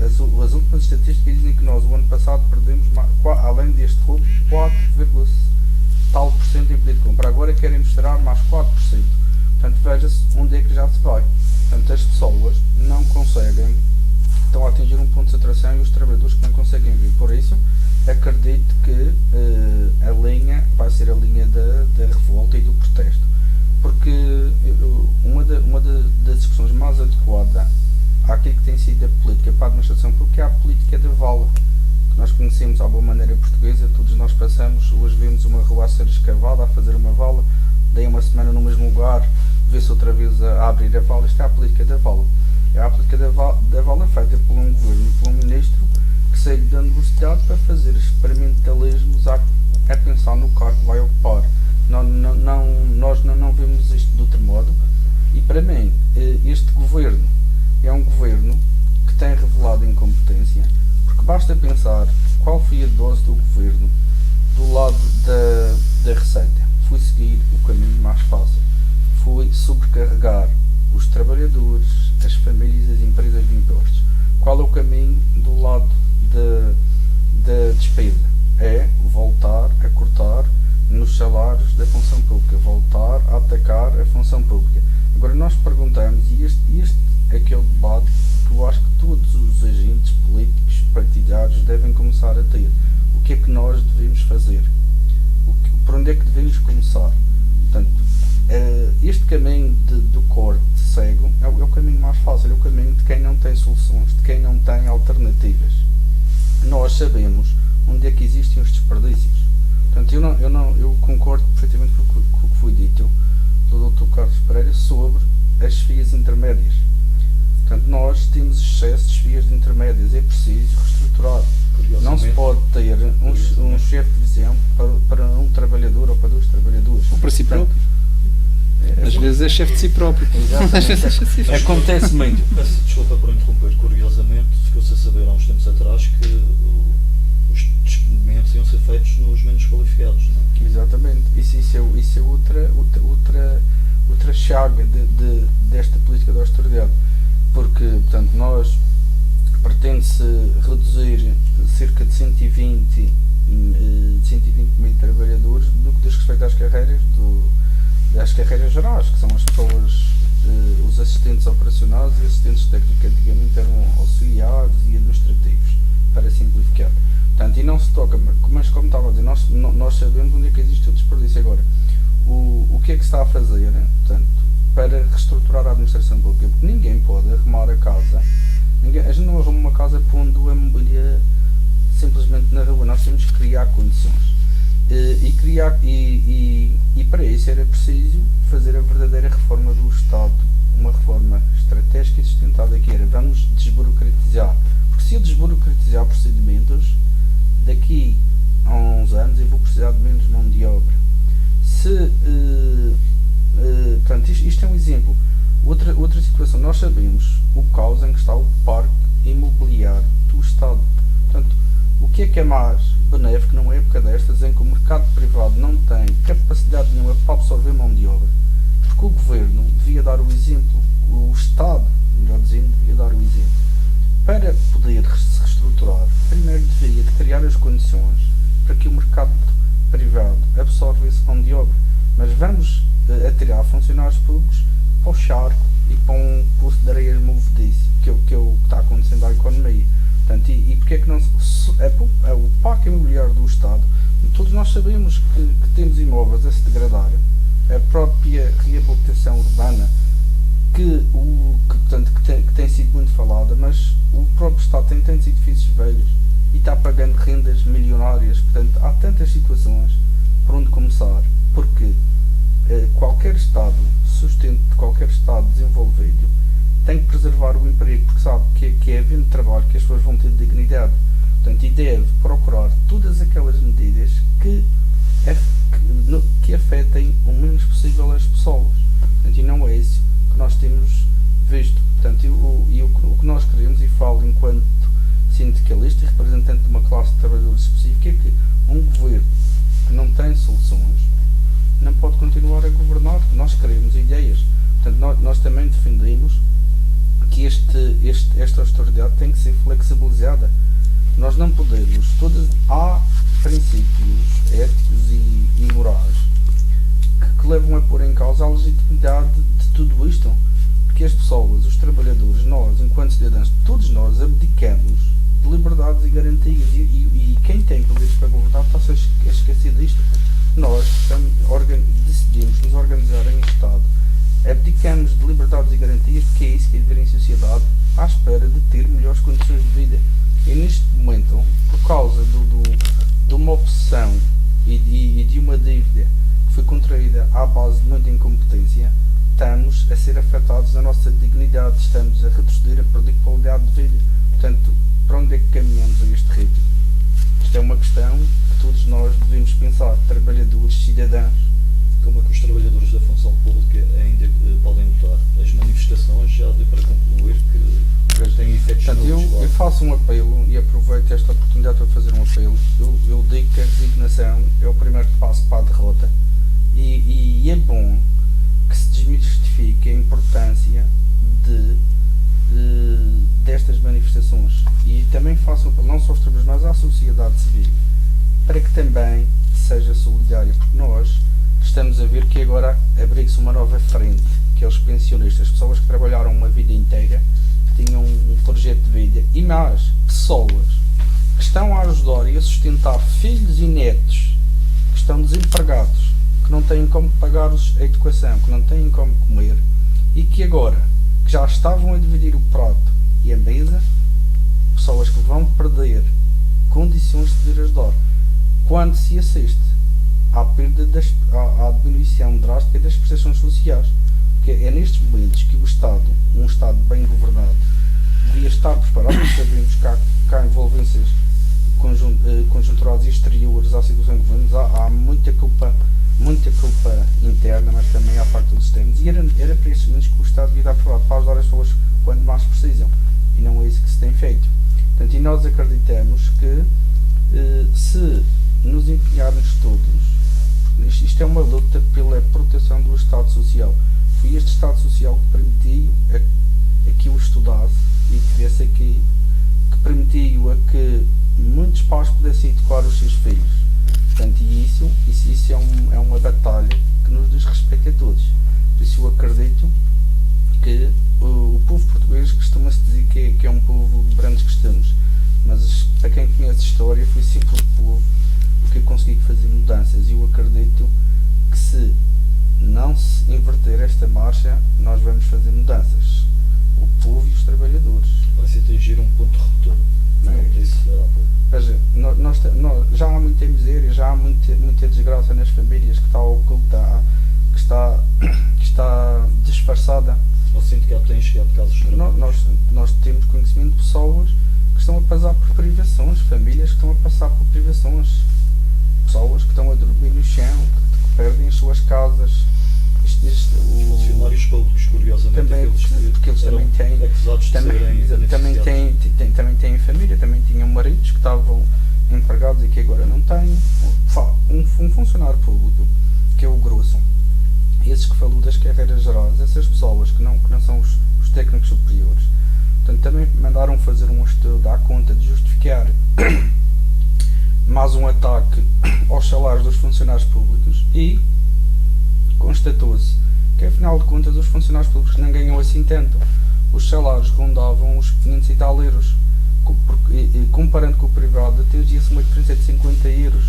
as últimas estatísticas dizem que nós, o ano passado, perdemos, além deste roubo, 4, tal por cento em poder de compra. Agora querem mostrar mais 4%. Portanto, veja-se onde é que já se vai. Portanto, as pessoas não conseguem, estão a atingir um ponto de saturação, e os trabalhadores que não conseguem vir. Por isso, acredito que a linha vai ser a linha da revolta e do protesto. Porque uma das discussões mais adequadas àquilo que tem sido a política para a administração pública é a política da vala, que nós conhecemos à boa maneira portuguesa. Todos nós passamos, hoje vemos uma rua a ser escavada, a fazer uma vala, daí uma semana no mesmo lugar, vê-se outra vez a abrir a vala. Isto é a política da vala. É a política da vala feita por um governo e por um ministro que saiu da universidade para fazer experimentalismos a pensar no cargo que vai ocupar. Nós não vemos isto de outro modo, e para mim este governo é um governo que tem revelado incompetência, porque basta pensar qual foi a dose do governo do lado da receita. Foi seguir o caminho mais fácil, foi sobrecarregar os trabalhadores, as famílias e as empresas de impostos. Qual é o caminho do lado da despesa? É voltar a cortar nos salários da função pública, voltar a atacar a função pública. Agora nós perguntamos, e este é aquele debate que eu acho que todos os agentes políticos partidários devem começar a ter. O que é que nós devemos fazer? Por onde é que devemos começar? Portanto, este caminho do corte cego é o caminho mais fácil, é o caminho de quem não tem soluções, de quem não tem alternativas. Nós sabemos onde é que existem os desperdícios. Portanto, eu concordo perfeitamente com o que foi dito pelo Dr. Carlos Pereira sobre as chefias intermédias. Portanto, nós temos excesso de chefias intermédias, é preciso reestruturar. Não se pode ter um chefe de divisão para um trabalhador ou para dois trabalhadores. Ou para si próprio. Às vezes é chefe de si próprio. Exatamente. Acontece muito. Peço desculpa por interromper. Curiosamente, ficou-se a saber há uns tempos atrás que os despedimentos iam ser feitos nos menos qualificados. Não é? Exatamente. Isso é outra chaga desta política de austeridade. Porque, portanto, nós pretende-se reduzir cerca de 120 mil trabalhadores no que diz respeito às carreiras gerais, que são as pessoas, os assistentes operacionais e assistentes técnicos, que antigamente eram auxiliares e administrativos, para simplificar. Portanto, e não se toca, mas como estava a dizer, nós sabemos onde é que existe o desperdício. Agora, o que é que se está a fazer, portanto, para reestruturar a administração pública? Porque ninguém pode arrumar a casa. A gente não arruma uma casa pondo a mobília simplesmente na rua. Nós temos que criar condições. E para isso era preciso fazer a verdadeira reforma do Estado uma reforma estratégica e sustentada, que era: vamos desburocratizar, porque se eu desburocratizar procedimentos, daqui a uns anos eu vou precisar de menos mão de obra. Portanto, isto é um exemplo. Outra situação: nós sabemos o caos em que está o parque imobiliário do Estado. Portanto, o que é mais benéfico numa época destas, em que o mercado privado não tem capacidade nenhuma para absorver mão de obra? Porque o governo devia dar o exemplo, o Estado, melhor dizendo, devia dar o exemplo. Para poder se reestruturar, primeiro deveria de criar as condições para que o mercado privado absorva esse mão de obra. Mas vamos atirar funcionários públicos para o charco e para um poço de areias movediço, que é o que está acontecendo à economia. Portanto, e porque é que não o parque imobiliário do Estado, todos nós sabemos que temos imóveis a se degradar, a própria reabilitação urbana que tem sido muito falada, mas o próprio Estado tem tantos edifícios velhos e está pagando rendas milionárias. Portanto, há tantas situações por onde começar, porque qualquer Estado sustento de qualquer Estado desenvolvido tem que preservar o emprego, porque sabe que é havendo trabalho que as pessoas vão ter dignidade. Portanto, e deve procurar todas aquelas medidas que afetem o menos possível as pessoas. Portanto, e não é isso que nós temos visto. Portanto, o que nós queremos, e falo enquanto sindicalista e representante de uma classe de trabalhadores específica, é que um governo que não tem soluções não pode continuar a governar. Nós queremos ideias. Portanto, nós também defendemos que esta austeridade tem que ser flexibilizada. Nós não podemos. Há princípios éticos e morais que levam a pôr em causa a legitimidade de tudo isto. Porque as pessoas, os trabalhadores, nós, enquanto cidadãos, todos nós abdicamos de liberdades e garantias. E quem tem poderes para governar está-se a esquecer disto. Nós decidimos nos organizar em Estado, abdicamos de liberdades e garantias, porque é isso que é viver em sociedade, à espera de ter melhores condições de vida. E neste momento, por causa de uma obsessão e de uma dívida que foi contraída à base de muita incompetência, estamos a ser afetados na nossa dignidade, estamos a retroceder, a perder qualidade de vida. Portanto, para onde é que caminhamos a este ritmo? Isto é uma questão que todos nós devemos pensar, trabalhadores, cidadãos. Como é que os trabalhadores da função pública ainda podem lutar? As manifestações já deu para concluir que têm efeitos. Portanto, eu faço um apelo e aproveito esta oportunidade para fazer um apelo. Eu digo que a resignação é o primeiro passo para a derrota, e é bom que se desmistifique a importância destas manifestações, e também faço um apelo não só aos trabalhadores, mas à sociedade civil, para que também seja solidária, porque nós estamos a ver que agora abriga-se uma nova frente, que é os pensionistas, pessoas que trabalharam uma vida inteira, que tinham um projeto de vida, e mais pessoas que estão a ajudar e a sustentar filhos e netos que estão desempregados, que não têm como pagar a educação, que não têm como comer, e que agora, que já estavam a dividir o prato e a mesa, pessoas que vão perder condições de poder ajudar. Quando se assiste à perda à diminuição drástica das prestações sociais, porque é nestes momentos que o Estado, um Estado bem governado, devia estar preparado. Sabemos que há envolvências conjunturais e exteriores à situação de governos, há muita culpa interna, mas também há factores externos, e era para esses momentos que o Estado devia estar preparado para ajudar as pessoas quando mais precisam, e não é isso que se tem feito. Portanto, e nós acreditamos que se nos empenharmos todos, isto é uma luta pela proteção do Estado Social. Foi este Estado Social que permitiu a que eu estudasse e que viesse aqui, que permitiu a que muitos pais pudessem educar os seus filhos. Portanto, e isso é uma batalha que nos diz respeito a todos. Por isso eu acredito que o povo português costuma-se dizer que é um povo de grandes costumes, mas para quem conhece a história, foi sempre o povo que conseguiu fazer mudanças, e eu acredito que se não se inverter esta marcha, nós vamos fazer mudanças. O povo e os trabalhadores. Vai-se atingir um ponto de ruptura. Não é? Veja, nós já há muita miséria, já há muita desgraça nas famílias que está oculta, que está disfarçada. Ou chegar de casos nós temos conhecimento de pessoas que estão a passar por privações, famílias que estão a passar por privações, pessoas que estão a dormir no chão, que perdem as suas casas. Os funcionários públicos, curiosamente, também, porque eles também têm, acusados de serem também têm família, também tinham maridos que estavam empregados e que agora não têm. Um funcionário público, que é o grosso, esses que falou das carreiras gerais, essas pessoas que não são os técnicos superiores, portanto, também mandaram fazer um estudo à conta de justificar mais um ataque aos salários dos funcionários públicos e constatou-se que, afinal de contas, os funcionários públicos não ganham assim tanto. Os salários rondavam os 500 e tal euros, comparando com o privado, atingia-se uma diferença de 50 euros.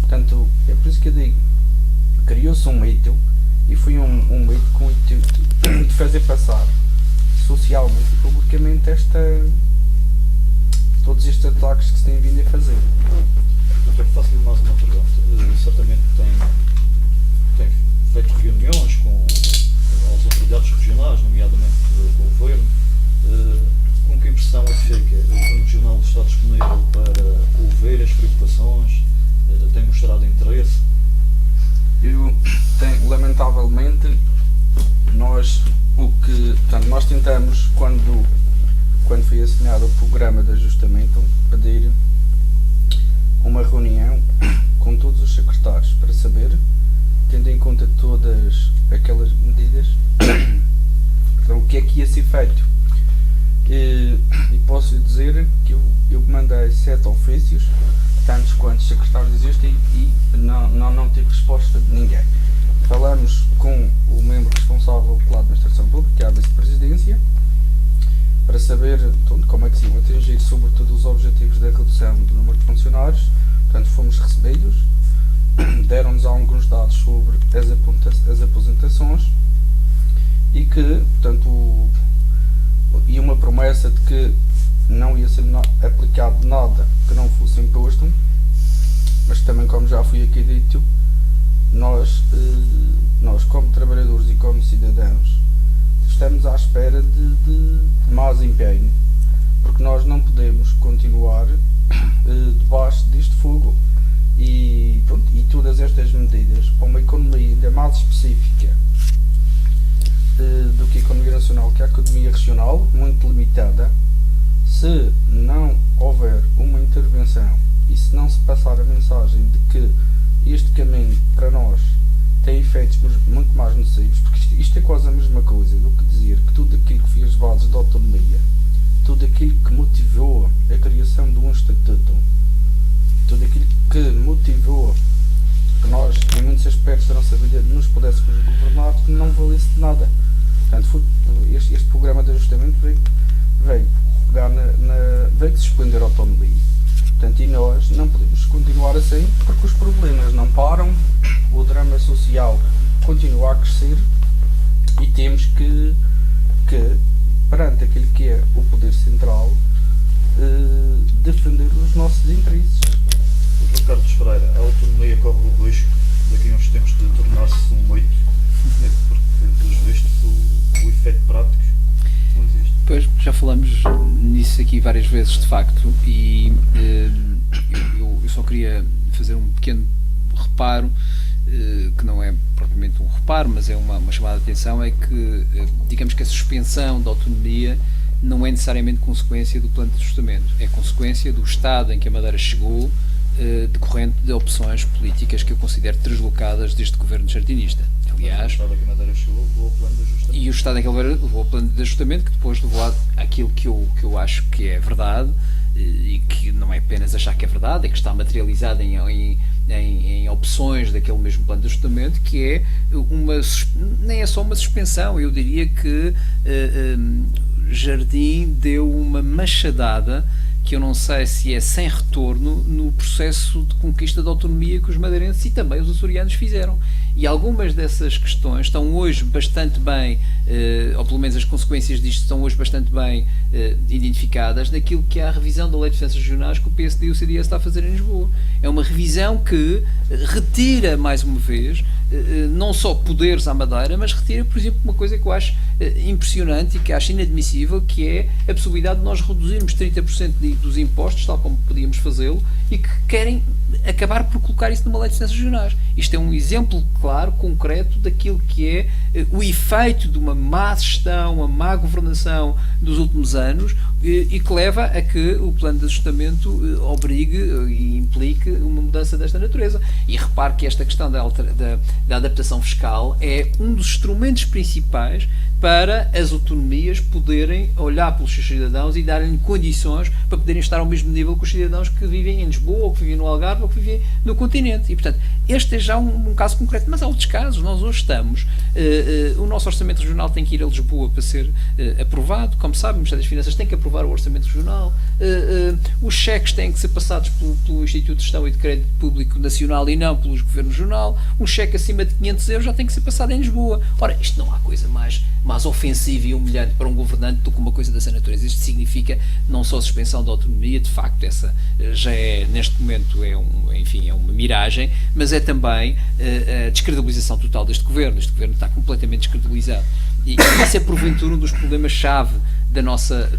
Portanto, é por isso que eu digo, criou-se um mito, e foi um mito com o intuito de fazer passar socialmente e publicamente todos estes ataques que se têm vindo a fazer. Faço-lhe mais uma pergunta. Certamente tem feito reuniões com as autoridades regionais, nomeadamente com o Governo. Com que impressão é que fica? O Governo Regional está disponível para ouvir as preocupações? Tem mostrado interesse? Lamentavelmente, nós tentamos, quando foi assinado o programa de ajustamento, pedir uma reunião com todos os secretários para saber, tendo em conta todas aquelas medidas, então, o que é que ia ser feito. E posso dizer que eu mandei 7 ofícios, tantos quantos secretários existem, e não tive resposta de ninguém. Falamos com o membro responsável pela administração pública, que é a vice-presidência, para saber como é que se iam atingir, sobretudo, os objetivos da redução do número de funcionários. Portanto, fomos recebidos, deram-nos alguns dados sobre as aposentações e que, portanto, e uma promessa de que não ia ser aplicado nada que não fosse imposto, mas também, como já foi aqui dito, nós como trabalhadores e como cidadãos estamos à espera de mais empenho, porque nós não podemos continuar debaixo deste fogo e todas estas medidas para uma economia ainda mais específica do que a economia nacional, que é a economia regional, muito limitada. Se não houver uma intervenção e se não se passar a mensagem de que este caminho para nós tem efeitos muito mais nocivos, porque isto é quase a mesma coisa do que dizer que tudo aquilo que foi as bases da autonomia, tudo aquilo que motivou a criação de um estatuto, tudo aquilo que motivou que nós, em muitos aspectos da nossa vida, nos pudéssemos governar, não valesse de nada. Portanto, este programa de ajustamento veio suspender a autonomia. Portanto, e nós não podemos continuar assim, porque os problemas não param, o drama social continua a crescer e temos que perante aquilo que é o poder central, defender os nossos interesses. Dr. Carlos Freire, a autonomia corre o risco daqui a uns tempos de tornar-se um mito, porque, pelos vistos, o efeito prático não existe. Pois, já falamos nisso aqui várias vezes, de facto, e eu só queria fazer um pequeno reparo, que não é propriamente um reparo, mas é uma chamada de atenção, é que, digamos que a suspensão da autonomia não é necessariamente consequência do plano de ajustamento, é consequência do estado em que a Madeira chegou, decorrente de opções políticas que eu considero deslocadas deste governo jardinista. Aliás, o estado em que a Madeira chegou levou ao plano de ajustamento. E o estado em que ele levou ao plano de ajustamento, que depois levou àquilo que eu acho que é verdade, e que não é apenas achar que é verdade, é que está materializado em opções daquele mesmo plano de ajustamento, que é nem é só uma suspensão, eu diria que Jardim deu uma machadada, que eu não sei se é sem retorno, no processo de conquista da autonomia que os madeirenses e também os açorianos fizeram. E algumas dessas questões estão hoje bastante bem, ou pelo menos as consequências disto estão hoje bastante bem identificadas naquilo que é a revisão da Lei de Finanças Regionais que o PSD e o CDS está a fazer em Lisboa. É uma revisão que retira, mais uma vez, não só poderes à Madeira, mas retira, por exemplo, uma coisa que eu acho impressionante e que acho inadmissível, que é a possibilidade de nós reduzirmos 30% dos impostos, tal como podíamos fazê-lo, e que querem acabar por colocar isso numa Lei de Finanças Regionais. Isto é um exemplo claro, concreto, daquilo que é o efeito de uma má gestão, uma má governação dos últimos anos, e que leva a que o plano de ajustamento obrigue e implique uma mudança desta natureza. E repare que esta questão da adaptação fiscal é um dos instrumentos principais para as autonomias poderem olhar pelos seus cidadãos e darem condições para poderem estar ao mesmo nível que os cidadãos que vivem em Lisboa, ou que vivem no Algarve, ou que vivem no continente. E, portanto, este é já um caso concreto, mas há outros casos. Nós hoje estamos, o nosso orçamento regional tem que ir a Lisboa para ser aprovado, como sabem, o Ministério das Finanças tem que aprovar o orçamento regional, os cheques têm que ser passados pelo Instituto de Gestão e de Crédito Público Nacional e não pelos governos regional, um cheque acima de 500 euros já tem que ser passado em Lisboa. Ora, isto não há coisa mais ofensiva e humilhante para um governante do que uma coisa dessa natureza. Isto significa não só a suspensão da autonomia, de facto essa já é, neste momento, é uma miragem, mas é também a descredibilização total deste governo. Este governo está completamente descredibilizado. E isso é, porventura, um dos problemas-chave da nossa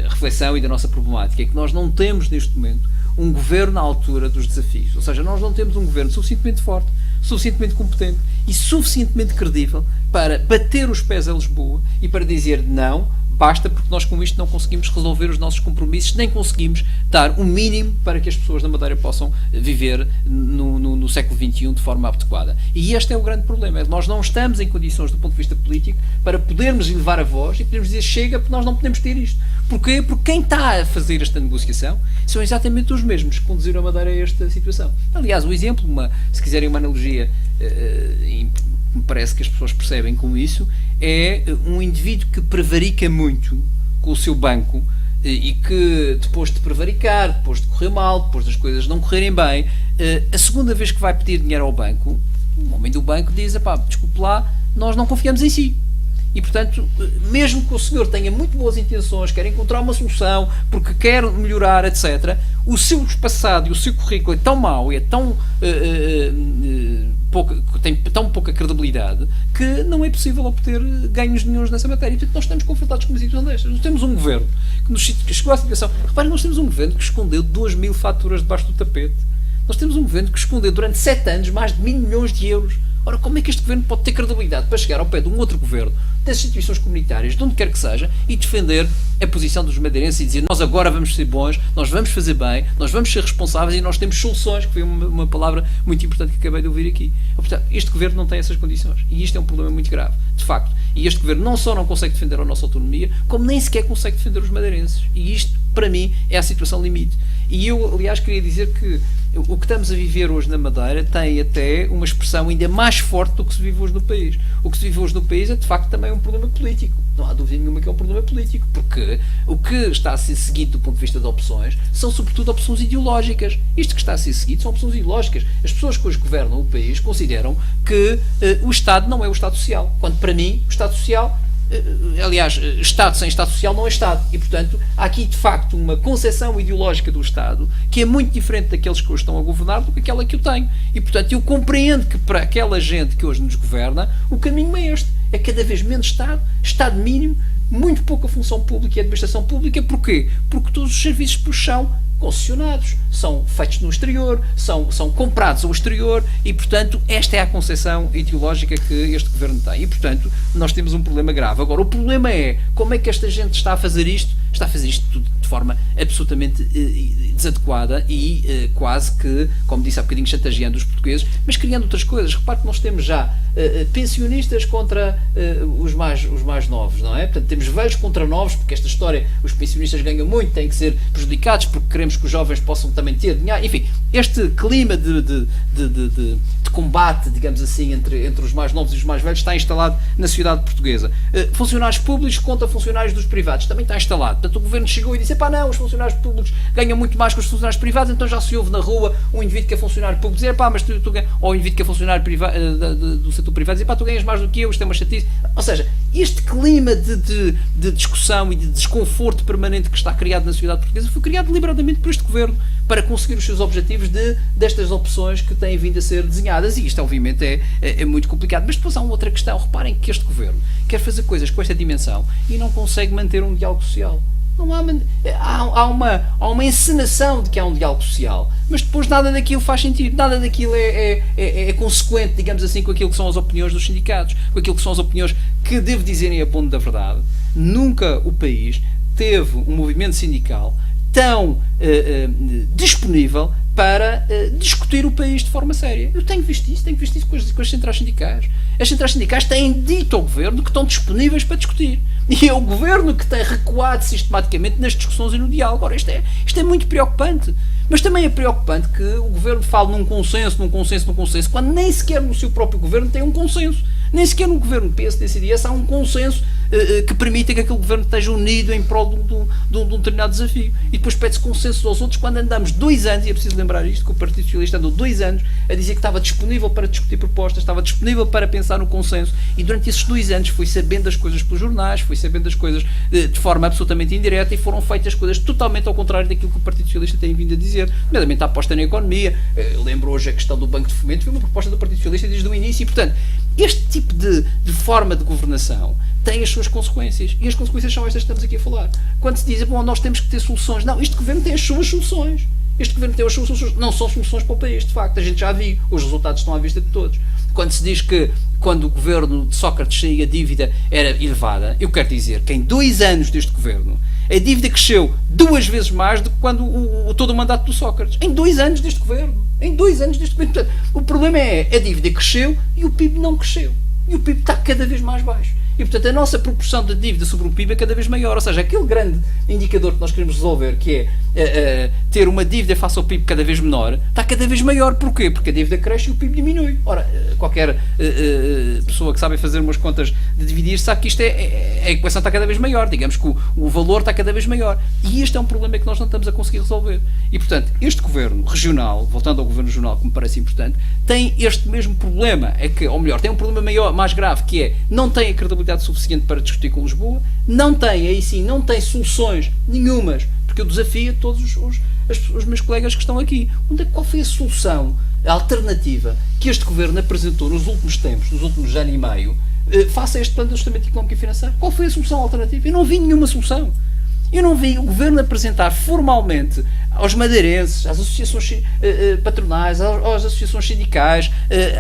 reflexão e da nossa problemática, é que nós não temos, neste momento, um governo à altura dos desafios. Ou seja, nós não temos um governo suficientemente forte, suficientemente competente e suficientemente credível para bater os pés a Lisboa e para dizer não, basta, porque nós com isto não conseguimos resolver os nossos compromissos, nem conseguimos dar um mínimo para que as pessoas da Madeira possam viver no século XXI de forma adequada. E este é o grande problema, é que nós não estamos em condições, do ponto de vista político, para podermos elevar a voz e podermos dizer chega, porque nós não podemos ter isto. Porquê? Porque quem está a fazer esta negociação são exatamente os mesmos que conduziram a Madeira a esta situação. Aliás, o exemplo, se quiserem uma analogia, me parece que as pessoas percebem com isso, é um indivíduo que prevarica muito com o seu banco e que depois de prevaricar, depois de correr mal, depois das coisas não correrem bem, a segunda vez que vai pedir dinheiro ao banco, o homem do banco diz, desculpe lá, nós não confiamos em si. E, portanto, mesmo que o senhor tenha muito boas intenções, quer encontrar uma solução, porque quer melhorar, etc., o seu passado e o seu currículo é tão mau e é tem tão pouca credibilidade que não é possível obter ganhos nenhuns nessa matéria. E, portanto, nós estamos confrontados com uma situação destas. Nós temos um governo que chegou à situação... Reparem, nós temos um governo que escondeu 2.000 faturas debaixo do tapete. Nós temos um governo que escondeu durante 7 anos mais de 1.000 milhões de euros. Ora, como é que este governo pode ter credibilidade para chegar ao pé de um outro governo, das instituições comunitárias, de onde quer que seja, e defender a posição dos madeirenses e dizer nós agora vamos ser bons, nós vamos fazer bem, nós vamos ser responsáveis e nós temos soluções, que foi uma palavra muito importante que acabei de ouvir aqui. Portanto, este governo não tem essas condições. E isto é um problema muito grave, de facto. E este governo não só não consegue defender a nossa autonomia, como nem sequer consegue defender os madeirenses. E isto, para mim, é a situação limite. E eu, aliás, queria dizer que o que estamos a viver hoje na Madeira tem até uma expressão ainda mais forte do que se vive hoje no país. O que se vive hoje no país é, de facto, também um problema político. Não há dúvida nenhuma que é um problema político, porque o que está a ser seguido do ponto de vista de opções são, sobretudo, opções ideológicas. Isto que está a ser seguido são opções ideológicas. As pessoas que hoje governam o país consideram que o Estado não é o Estado Social, quando, para mim, o Estado Social... aliás, Estado sem Estado Social não é Estado. E, portanto, há aqui, de facto, uma concepção ideológica do Estado que é muito diferente daqueles que hoje estão a governar do que aquela que eu tenho. E, portanto, eu compreendo que para aquela gente que hoje nos governa, o caminho é este. É cada vez menos Estado, Estado mínimo, muito pouca função pública e administração pública. Porquê? Porque todos os serviços são concessionados, são feitos no exterior, são comprados ao exterior e, portanto, esta é a concepção ideológica que este governo tem. E, portanto, nós temos um problema grave. Agora, o problema é como é que esta gente está a fazer isto? Está a fazer isto tudo de forma absolutamente desadequada e quase que, como disse há bocadinho, chantageando os portugueses, mas criando outras coisas. Repare que nós temos já pensionistas contra os mais novos, não é? Portanto, temos velhos contra novos, porque esta história, os pensionistas ganham muito, têm que ser prejudicados porque queremos que os jovens possam também ter dinheiro. Enfim, este clima de combate, digamos assim, entre os mais novos e os mais velhos está instalado na sociedade portuguesa. Funcionários públicos contra funcionários dos privados também está instalado. Portanto, o governo chegou e disse, dizer, pá, não, os funcionários públicos ganham muito mais que os funcionários privados, então já se ouve na rua um indivíduo que é funcionário público dizer, pá, mas tu ganhas, ou um indivíduo que é funcionário do setor privado dizer, pá, tu ganhas mais do que eu, isto é uma chatice. Ou seja, este clima de discussão e de desconforto permanente que está criado na sociedade portuguesa foi criado deliberadamente por este governo para conseguir os seus objetivos destas opções que têm vindo a ser desenhadas, e isto obviamente é muito complicado. Mas depois há uma outra questão. Reparem que este governo quer fazer coisas com esta dimensão e não consegue manter um diálogo social. Não há uma encenação de que há um diálogo social, mas depois nada daquilo faz sentido, nada daquilo é consequente, digamos assim, com aquilo que são as opiniões dos sindicatos, com aquilo que são as opiniões que, devo dizer em aponto da verdade, nunca o país teve um movimento sindical tão disponível para discutir o país de forma séria. Eu tenho visto isso com as centrais sindicais. As centrais sindicais têm dito ao governo que estão disponíveis para discutir. E é o governo que tem recuado sistematicamente nas discussões e no diálogo. Ora, isto é muito preocupante. Mas também é preocupante que o governo fale num consenso, quando nem sequer no seu próprio governo tem um consenso. Nem sequer no governo PSD, CDS há um consenso que permita que aquele governo esteja unido em prol de um determinado desafio. E depois pede-se consenso aos outros quando andamos 2 anos, e é preciso lembrar isto, que o Partido Socialista andou 2 anos a dizer que estava disponível para discutir propostas, estava disponível para pensar no consenso, e durante esses 2 anos foi sabendo as coisas pelos jornais, foi sabendo as coisas de forma absolutamente indireta, e foram feitas coisas totalmente ao contrário daquilo que o Partido Socialista tem vindo a dizer, nomeadamente a aposta na economia. Lembro hoje a questão do Banco de Fomento, foi uma proposta do Partido Socialista desde o início, e portanto, este tipo de forma de governação tem as suas consequências, e as consequências são estas que estamos aqui a falar. Quando se diz, bom, nós temos que ter soluções, não, este governo tem as suas soluções. Este governo tem as suas soluções, não são soluções para o país, de facto, a gente já viu, os resultados estão à vista de todos. Quando se diz que quando o governo de Sócrates saía, a dívida era elevada, eu quero dizer que em 2 anos deste governo, a dívida cresceu 2 vezes mais do que quando todo o mandato do Sócrates. Em 2 anos deste governo. Em 2 anos deste governo. Portanto, o problema é a dívida cresceu e o PIB não cresceu. E o PIB está cada vez mais baixo. E, portanto, a nossa proporção de dívida sobre o PIB é cada vez maior. Ou seja, aquele grande indicador que nós queremos resolver, que é ter uma dívida face ao PIB cada vez menor, está cada vez maior. Porquê? Porque a dívida cresce e o PIB diminui. Ora, qualquer pessoa que sabe fazer umas contas de dividir sabe que isto a equação está cada vez maior. Digamos que o valor está cada vez maior. E este é um problema que nós não estamos a conseguir resolver. E, portanto, este governo regional, voltando ao governo regional, que me parece importante, tem este mesmo problema. É que, ou melhor, tem um problema maior, mais grave, que é, não tem a credibilidade suficiente para discutir com Lisboa, não tem soluções nenhumas, porque eu desafio a todos os meus colegas que estão aqui. Qual foi a solução, a alternativa que este governo apresentou nos últimos tempos, nos últimos ano e meio, face a este plano de ajustamento económico e financeiro? Qual foi a solução alternativa? Eu não vi nenhuma solução. Eu não vi o governo apresentar formalmente aos madeirenses, às associações patronais, às associações sindicais,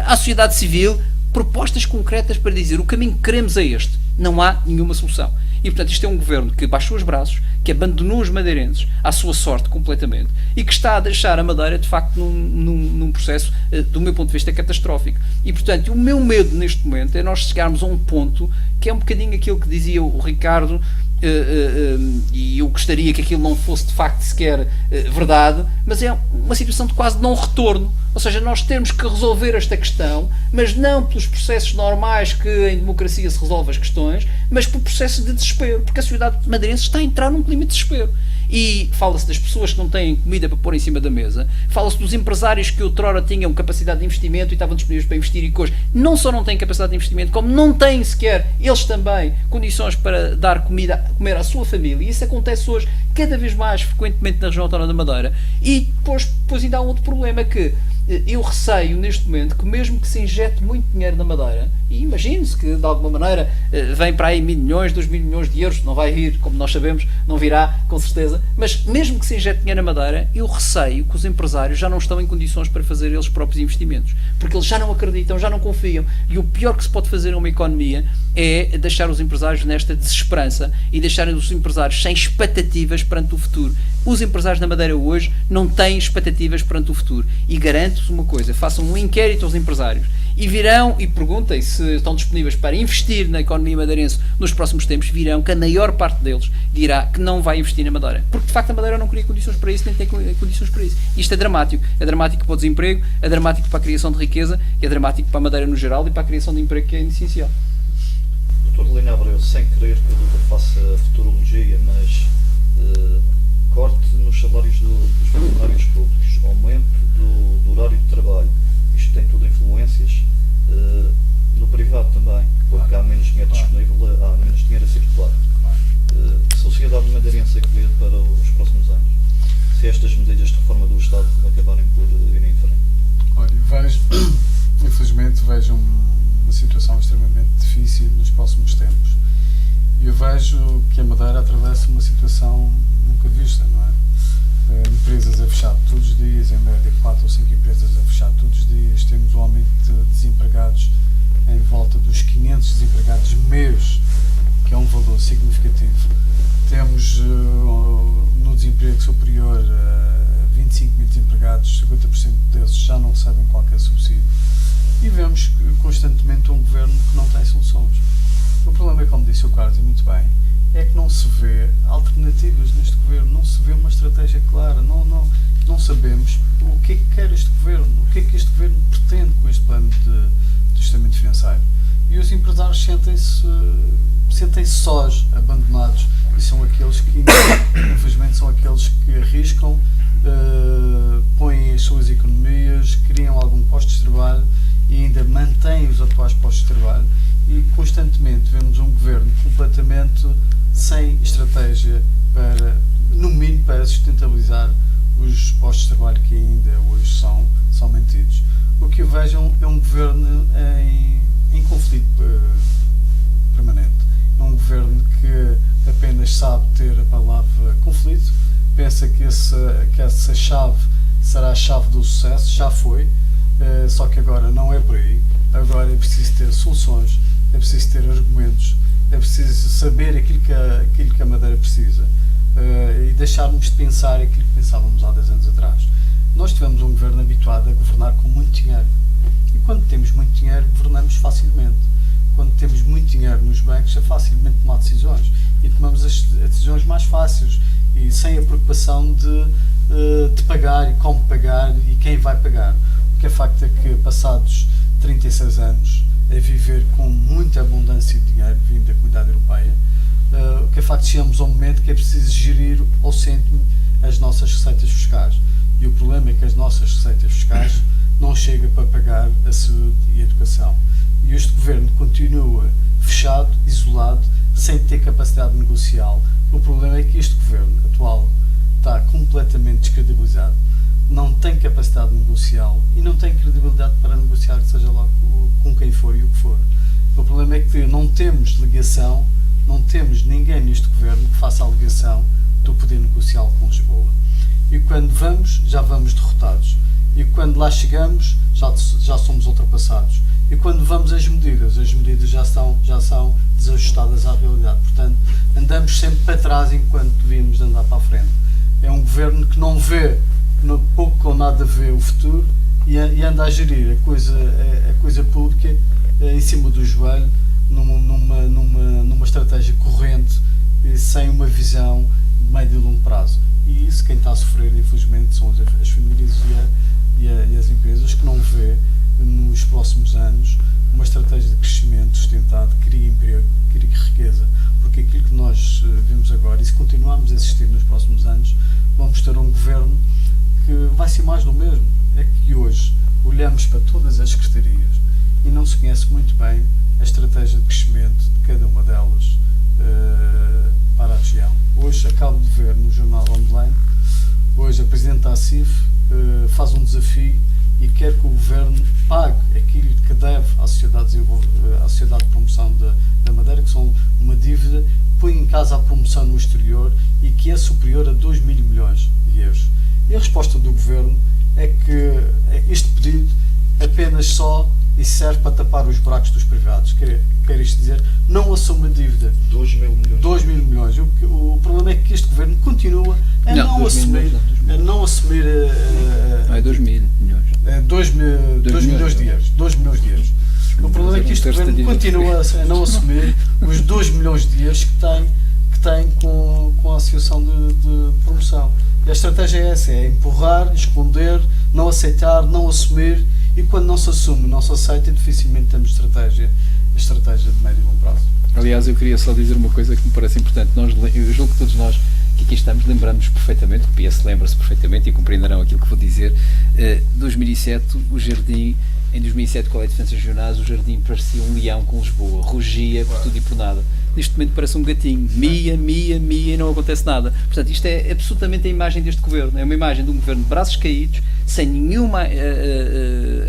à sociedade civil, propostas concretas para dizer o caminho que queremos é este. Não há nenhuma solução. E, portanto, isto é um governo que baixou os braços, que abandonou os madeirenses à sua sorte completamente e que está a deixar a Madeira, de facto, num processo, do meu ponto de vista, catastrófico. E, portanto, o meu medo neste momento é nós chegarmos a um ponto que é um bocadinho aquilo que dizia o Ricardo, e eu gostaria que aquilo não fosse, de facto, sequer verdade, mas é uma situação de quase não retorno. Ou seja, nós temos que resolver esta questão, mas não pelos processos normais que em democracia se resolvem as questões, mas por processos de desespero, porque a sociedade madeirense está a entrar num clima de desespero. E fala-se das pessoas que não têm comida para pôr em cima da mesa, fala-se dos empresários que outrora tinham capacidade de investimento e estavam disponíveis para investir e que hoje não só não têm capacidade de investimento, como não têm sequer, eles também, condições para dar comer à sua família. E isso acontece hoje cada vez mais frequentemente na região autónoma da Madeira. E depois ainda há um outro problema, que eu receio neste momento que mesmo que se injete muito dinheiro na Madeira, e imagine-se que de alguma maneira vem para aí 1.000 milhões, 2.000 milhões de euros, não vai vir, como nós sabemos, não virá com certeza, mas mesmo que se injete dinheiro na Madeira, eu receio que os empresários já não estão em condições para fazer eles próprios investimentos, porque eles já não acreditam, já não confiam, e o pior que se pode fazer a uma economia é deixar os empresários nesta desesperança e deixarem os empresários sem expectativas perante o futuro. Os empresários na Madeira hoje não têm expectativas perante o futuro. E garanto-vos uma coisa, façam um inquérito aos empresários e virão e perguntem se estão disponíveis para investir na economia madeirense nos próximos tempos, virão que a maior parte deles dirá que não vai investir na Madeira. Porque de facto a Madeira não cria condições para isso, nem tem condições para isso. Isto é dramático. É dramático para o desemprego, é dramático para a criação de riqueza, é dramático para a Madeira no geral e para a criação de emprego, que é essencial. Dr. Helena Abreu, sem querer que o doutor faça futurologia, mas vejo que a Madeira atravessa uma situação nunca vista, não é? Empresas a fechar todos os dias, em média 4 ou 5 empresas a fechar todos os dias, temos um aumento de desempregados em volta dos 500 desempregados mês, que é um valor significativo. Temos no desemprego superior a 25 mil desempregados, 50% desses já não recebem qualquer subsídio, e vemos constantemente um governo que não tem soluções. O problema é, como disse o Carlos, e muito bem, é que não se vê alternativas neste governo, não se vê uma estratégia clara, não sabemos o que é que quer este governo, o que é que este governo pretende com este plano de ajustamento financeiro. E os empresários sentem-se sós, abandonados, e são aqueles que, infelizmente, são aqueles que arriscam, põem as suas economias, criam algum posto de trabalho e ainda mantêm os atuais postos de trabalho, e constantemente vemos um governo completamente sem estratégia para, no mínimo, para sustentabilizar os postos de trabalho que ainda hoje são mantidos. O que eu vejo é um governo em conflito permanente. É um governo que apenas sabe ter a palavra conflito, pensa que essa chave será a chave do sucesso, já foi, só que agora não é por aí. Agora é preciso ter soluções, é preciso ter argumentos, é preciso saber aquilo que a Madeira precisa, e deixarmos de pensar aquilo que pensávamos há 10 anos atrás. Nós tivemos um governo habituado a governar com muito dinheiro, e quando temos muito dinheiro governamos facilmente. Quando temos muito dinheiro nos bancos é facilmente tomar decisões, e tomamos as decisões mais fáceis e sem a preocupação de pagar e como pagar e quem vai pagar. O que é facto é que, passados 36 anos a viver com muita abundância de dinheiro vindo da Comunidade Europeia, o que é facto, chegamos a um momento que é preciso gerir ao cêntimo as nossas receitas fiscais, e o problema é que as nossas receitas fiscais não chegam para pagar a saúde e a educação, e este governo continua fechado, isolado, sem ter capacidade negocial. O problema é que este governo atual está completamente descredibilizado, não tem capacidade negocial e não tem credibilidade para negociar, seja lá com quem for e o que for. O problema é que não temos delegação, não temos ninguém neste governo que faça a ligação do poder negocial com Lisboa. E quando vamos, já vamos derrotados. E quando lá chegamos, já somos ultrapassados. E quando vamos às medidas já são desajustadas à realidade. Portanto, andamos sempre para trás enquanto devíamos andar para a frente. É um governo que não vê, pouco ou nada vê o futuro, e anda a gerir a coisa pública em cima do joelho, numa estratégia corrente, sem uma visão de médio e longo prazo. E isso, quem está a sofrer, infelizmente, são as famílias e as empresas, que não vê nos próximos anos uma estratégia de crescimento sustentado, que cria emprego, que cria riqueza. Porque aquilo que nós vemos agora, e se continuarmos a existir nos próximos anos, vamos ter um governo que vai ser mais do mesmo. É que hoje olhamos para todas as secretarias e não se conhece muito bem a estratégia de crescimento de cada uma delas para a região. Hoje acabo de ver no jornal online, hoje a Presidente da ACIF faz um desafio e quer que o Governo pague aquilo que deve à Sociedade de Promoção da Madeira, que são uma dívida, põe em causa a promoção no exterior e que é superior a 2 mil milhões de euros. E a resposta do Governo é que este pedido apenas só e serve para tapar os buracos dos privados. Quer isto dizer, não assume a dívida. 2 mil milhões. 2 mil milhões. O problema é que este Governo continua a não assumir... Não é 2 mil milhões. 2 milhões de euros. 2 milhões de euros. O problema é que este Governo continua a não assumir os 2 milhões de euros que tem com a Associação de Promoção. E a estratégia é essa, é empurrar, esconder, não aceitar, não assumir, e quando não se assume, não se aceita, dificilmente temos estratégia de médio e longo prazo. Aliás, eu queria só dizer uma coisa que me parece importante. Eu julgo que todos nós que aqui estamos lembramos perfeitamente, o PS lembra-se perfeitamente e compreenderão aquilo que vou dizer. 2007, o Jardim, em 2007, com a Lei de Defensas Regionais, o Jardim parecia um leão com Lisboa, rugia por tudo e por nada. Neste momento parece um gatinho, mia e não acontece nada. Portanto, isto é absolutamente a imagem deste governo. É uma imagem de um governo de braços caídos, sem nenhuma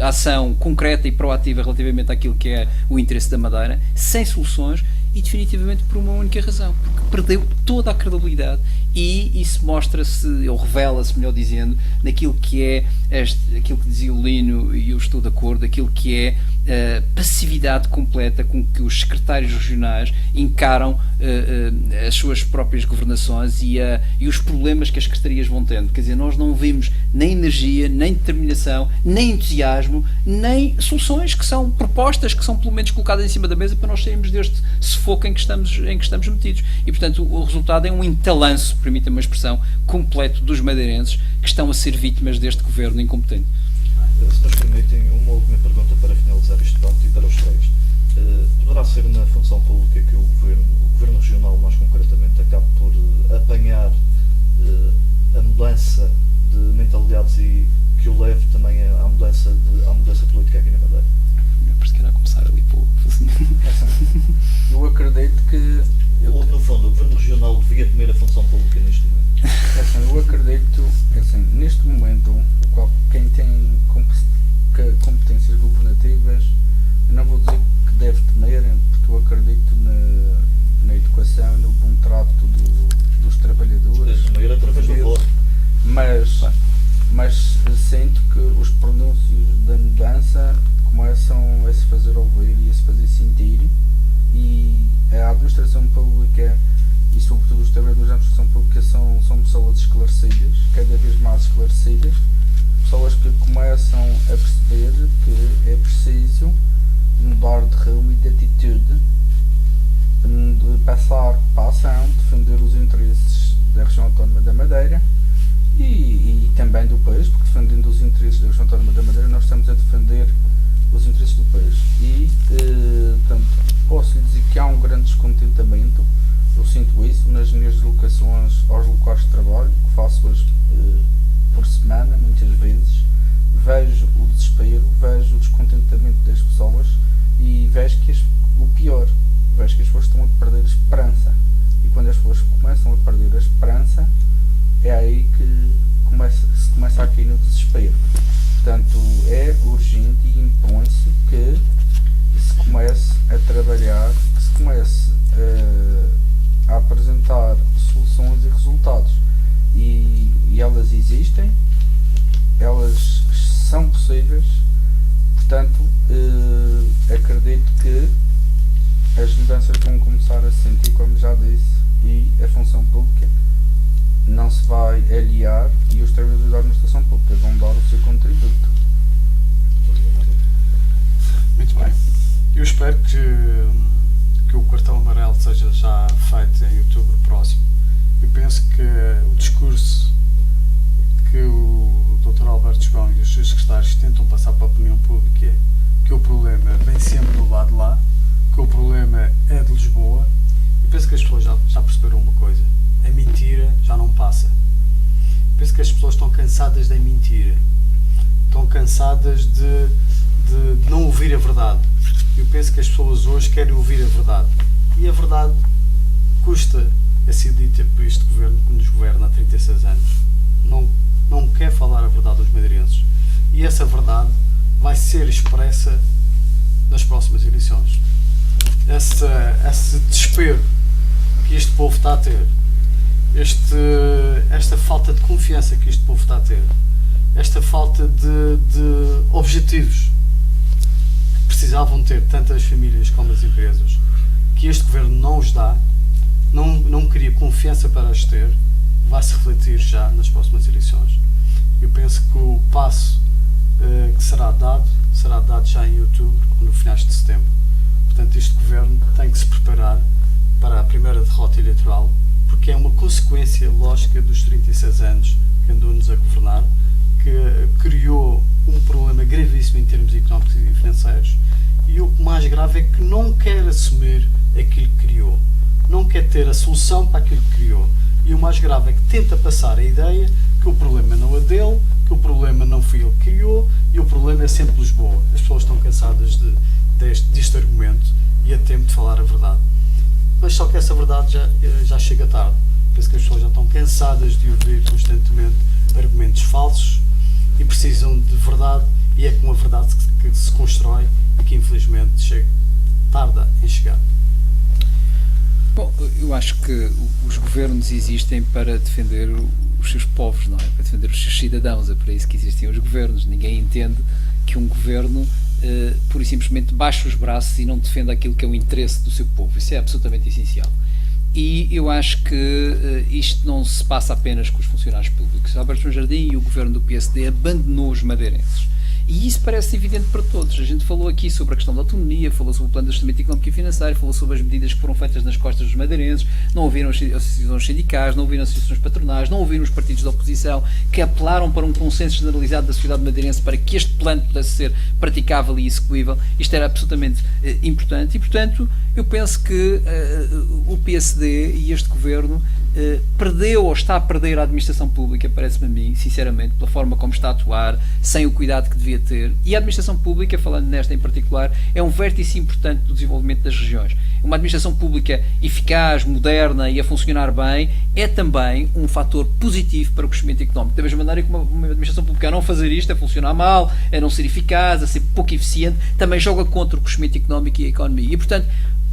ação concreta e proativa relativamente àquilo que é o interesse da Madeira, sem soluções e definitivamente por uma única razão, porque perdeu toda a credibilidade, e isso mostra-se, ou revela-se, melhor dizendo, naquilo que é aquilo que dizia o Lino, e eu estou de acordo, aquilo que é a passividade completa com que os secretários regionais encaram as suas próprias governações e os problemas que as secretarias vão tendo. Quer dizer, nós não vimos nem energia, nem determinação, nem entusiasmo, nem soluções que são propostas, que são pelo menos colocadas em cima da mesa para nós sairmos deste sufoco em que estamos metidos. E, portanto, o resultado é um entalanço, permita-me a expressão, completo dos madeirenses que estão a ser vítimas deste governo incompetente. Se nos permitem, uma última pergunta para finalizar este debate e para os três. Poderá ser na função pública que o Governo Regional, mais concretamente, acabe por apanhar a mudança de mentalidades e que o leve também à mudança política aqui na Madeira? Por se calhar começar ali por... Eu acredito que... Ou, no fundo, o Governo Regional devia comer a função pública neste momento? Eu acredito, neste momento, quem tem competências governativas, eu não vou dizer que deve temer, porque eu acredito na educação, no bom trato dos trabalhadores. Temer através do voto. Mas sinto que os pronúncios da mudança começam a se fazer ouvir e a se fazer sentir, e a administração pública e sobretudo os trabalhadores da administração pública são pessoas esclarecidas, cada vez mais esclarecidas, pessoas que começam a perceber que é preciso mudar de rumo e de atitude, de passar para a ação, defender os interesses da região autónoma da Madeira e também do país, porque defendendo os interesses da região autónoma da Madeira nós estamos a defender os interesses do país. E, portanto, posso lhe dizer que há um grande descontentamento, eu sinto isso nas minhas deslocações aos locais de trabalho, que faço-as por semana, muitas vezes, vejo o desespero, vejo o descontentamento das pessoas e vejo que o pior, vejo que as pessoas estão a perder a esperança. E quando as pessoas começam a perder a esperança, é aí que se começa a cair no desespero. Portanto, é urgente e impõe-se que se comece a trabalhar, que se comece a apresentar soluções e resultados. E elas existem, elas são possíveis, portanto, acredito que as mudanças vão começar a se sentir, como já disse, e a função pública não se vai aliar e os trabalhadores da administração pública vão dar o seu contributo. Muito bem. Eu espero que o cartão amarelo seja já feito em outubro próximo. Eu penso que o discurso que o Dr. Alberto João e os seus secretários tentam passar para a opinião pública é que o problema vem sempre do lado de lá, que o problema é de Lisboa. Eu penso que as pessoas já perceberam uma coisa: a mentira já não passa. Eu penso que as pessoas estão cansadas da mentira, estão cansadas de não ouvir a verdade. Eu penso que as pessoas hoje querem ouvir a verdade, e a verdade custa a ser dita por este governo que nos governa há 36 anos. Não quer falar a verdade aos madeirenses, e essa verdade vai ser expressa nas próximas eleições. Esse desespero que este povo está a ter, esta falta de confiança que este povo está a ter, esta falta de objetivos que precisavam ter tanto as famílias como as empresas, que este governo não os dá, não cria confiança para as ter, vai se refletir já nas próximas eleições. Eu penso que o passo que será dado já em outubro ou no finais de setembro. Portanto, este governo tem que se preparar para a primeira derrota eleitoral, porque é uma consequência lógica dos 36 anos que andou-nos a governar, que criou um problema gravíssimo em termos económicos e financeiros, e o mais grave é que não quer assumir aquilo que criou, não quer ter a solução para aquilo que criou, e o mais grave é que tenta passar a ideia que o problema não é dele, que o problema não foi ele que criou, e o problema é sempre Lisboa. As pessoas estão cansadas deste argumento e é tempo de falar a verdade. Mas só que essa verdade já chega tarde. Penso que as pessoas já estão cansadas de ouvir constantemente argumentos falsos e precisam de verdade, e é com a verdade que se constrói e que infelizmente tarda em chegar. Bom, eu acho que os governos existem para defender os seus povos, não é? Para defender os seus cidadãos, é para isso que existem os governos. Ninguém entende que um governo pura e simplesmente baixe os braços e não defenda aquilo que é o interesse do seu povo. Isso é absolutamente essencial. E eu acho que isto não se passa apenas com os funcionários públicos. Alberto João Jardim e o governo do PSD abandonou os madeirenses. E isso parece evidente para todos. A gente falou aqui sobre a questão da autonomia, falou sobre o plano de ajustamento económico e financeiro, falou sobre as medidas que foram feitas nas costas dos madeirenses, não ouviram as associações sindicais, não ouviram as associações patronais, não ouviram os partidos da oposição, que apelaram para um consenso generalizado da sociedade madeirense para que este plano pudesse ser praticável e execuível. Isto era absolutamente importante e, portanto, eu penso que o PSD e este governo perdeu ou está a perder a administração pública, parece-me a mim, sinceramente, pela forma como está a atuar, sem o cuidado que devia ter. E a administração pública, falando nesta em particular, é um vértice importante do desenvolvimento das regiões. Uma administração pública eficaz, moderna e a funcionar bem é também um fator positivo para o crescimento económico. Da mesma maneira que uma administração pública a não fazer isto, a funcionar mal, a não ser eficaz, a ser pouco eficiente, também joga contra o crescimento económico e a economia. E, portanto,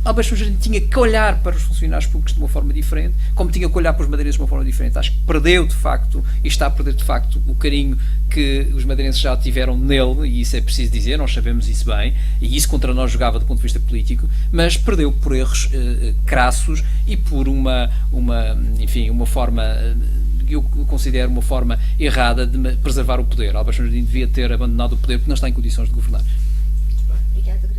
Alberto João Jardim tinha que olhar para os funcionários públicos de uma forma diferente, como tinha que olhar para os madeirenses de uma forma diferente. Acho que perdeu, de facto, e está a perder, de facto, o carinho que os madeirenses já tiveram nele, e isso é preciso dizer, nós sabemos isso bem, e isso contra nós jogava do ponto de vista político, mas perdeu por erros crassos e por uma forma, eu considero uma forma errada de preservar o poder. Alberto João Jardim devia ter abandonado o poder porque não está em condições de governar. Obrigada.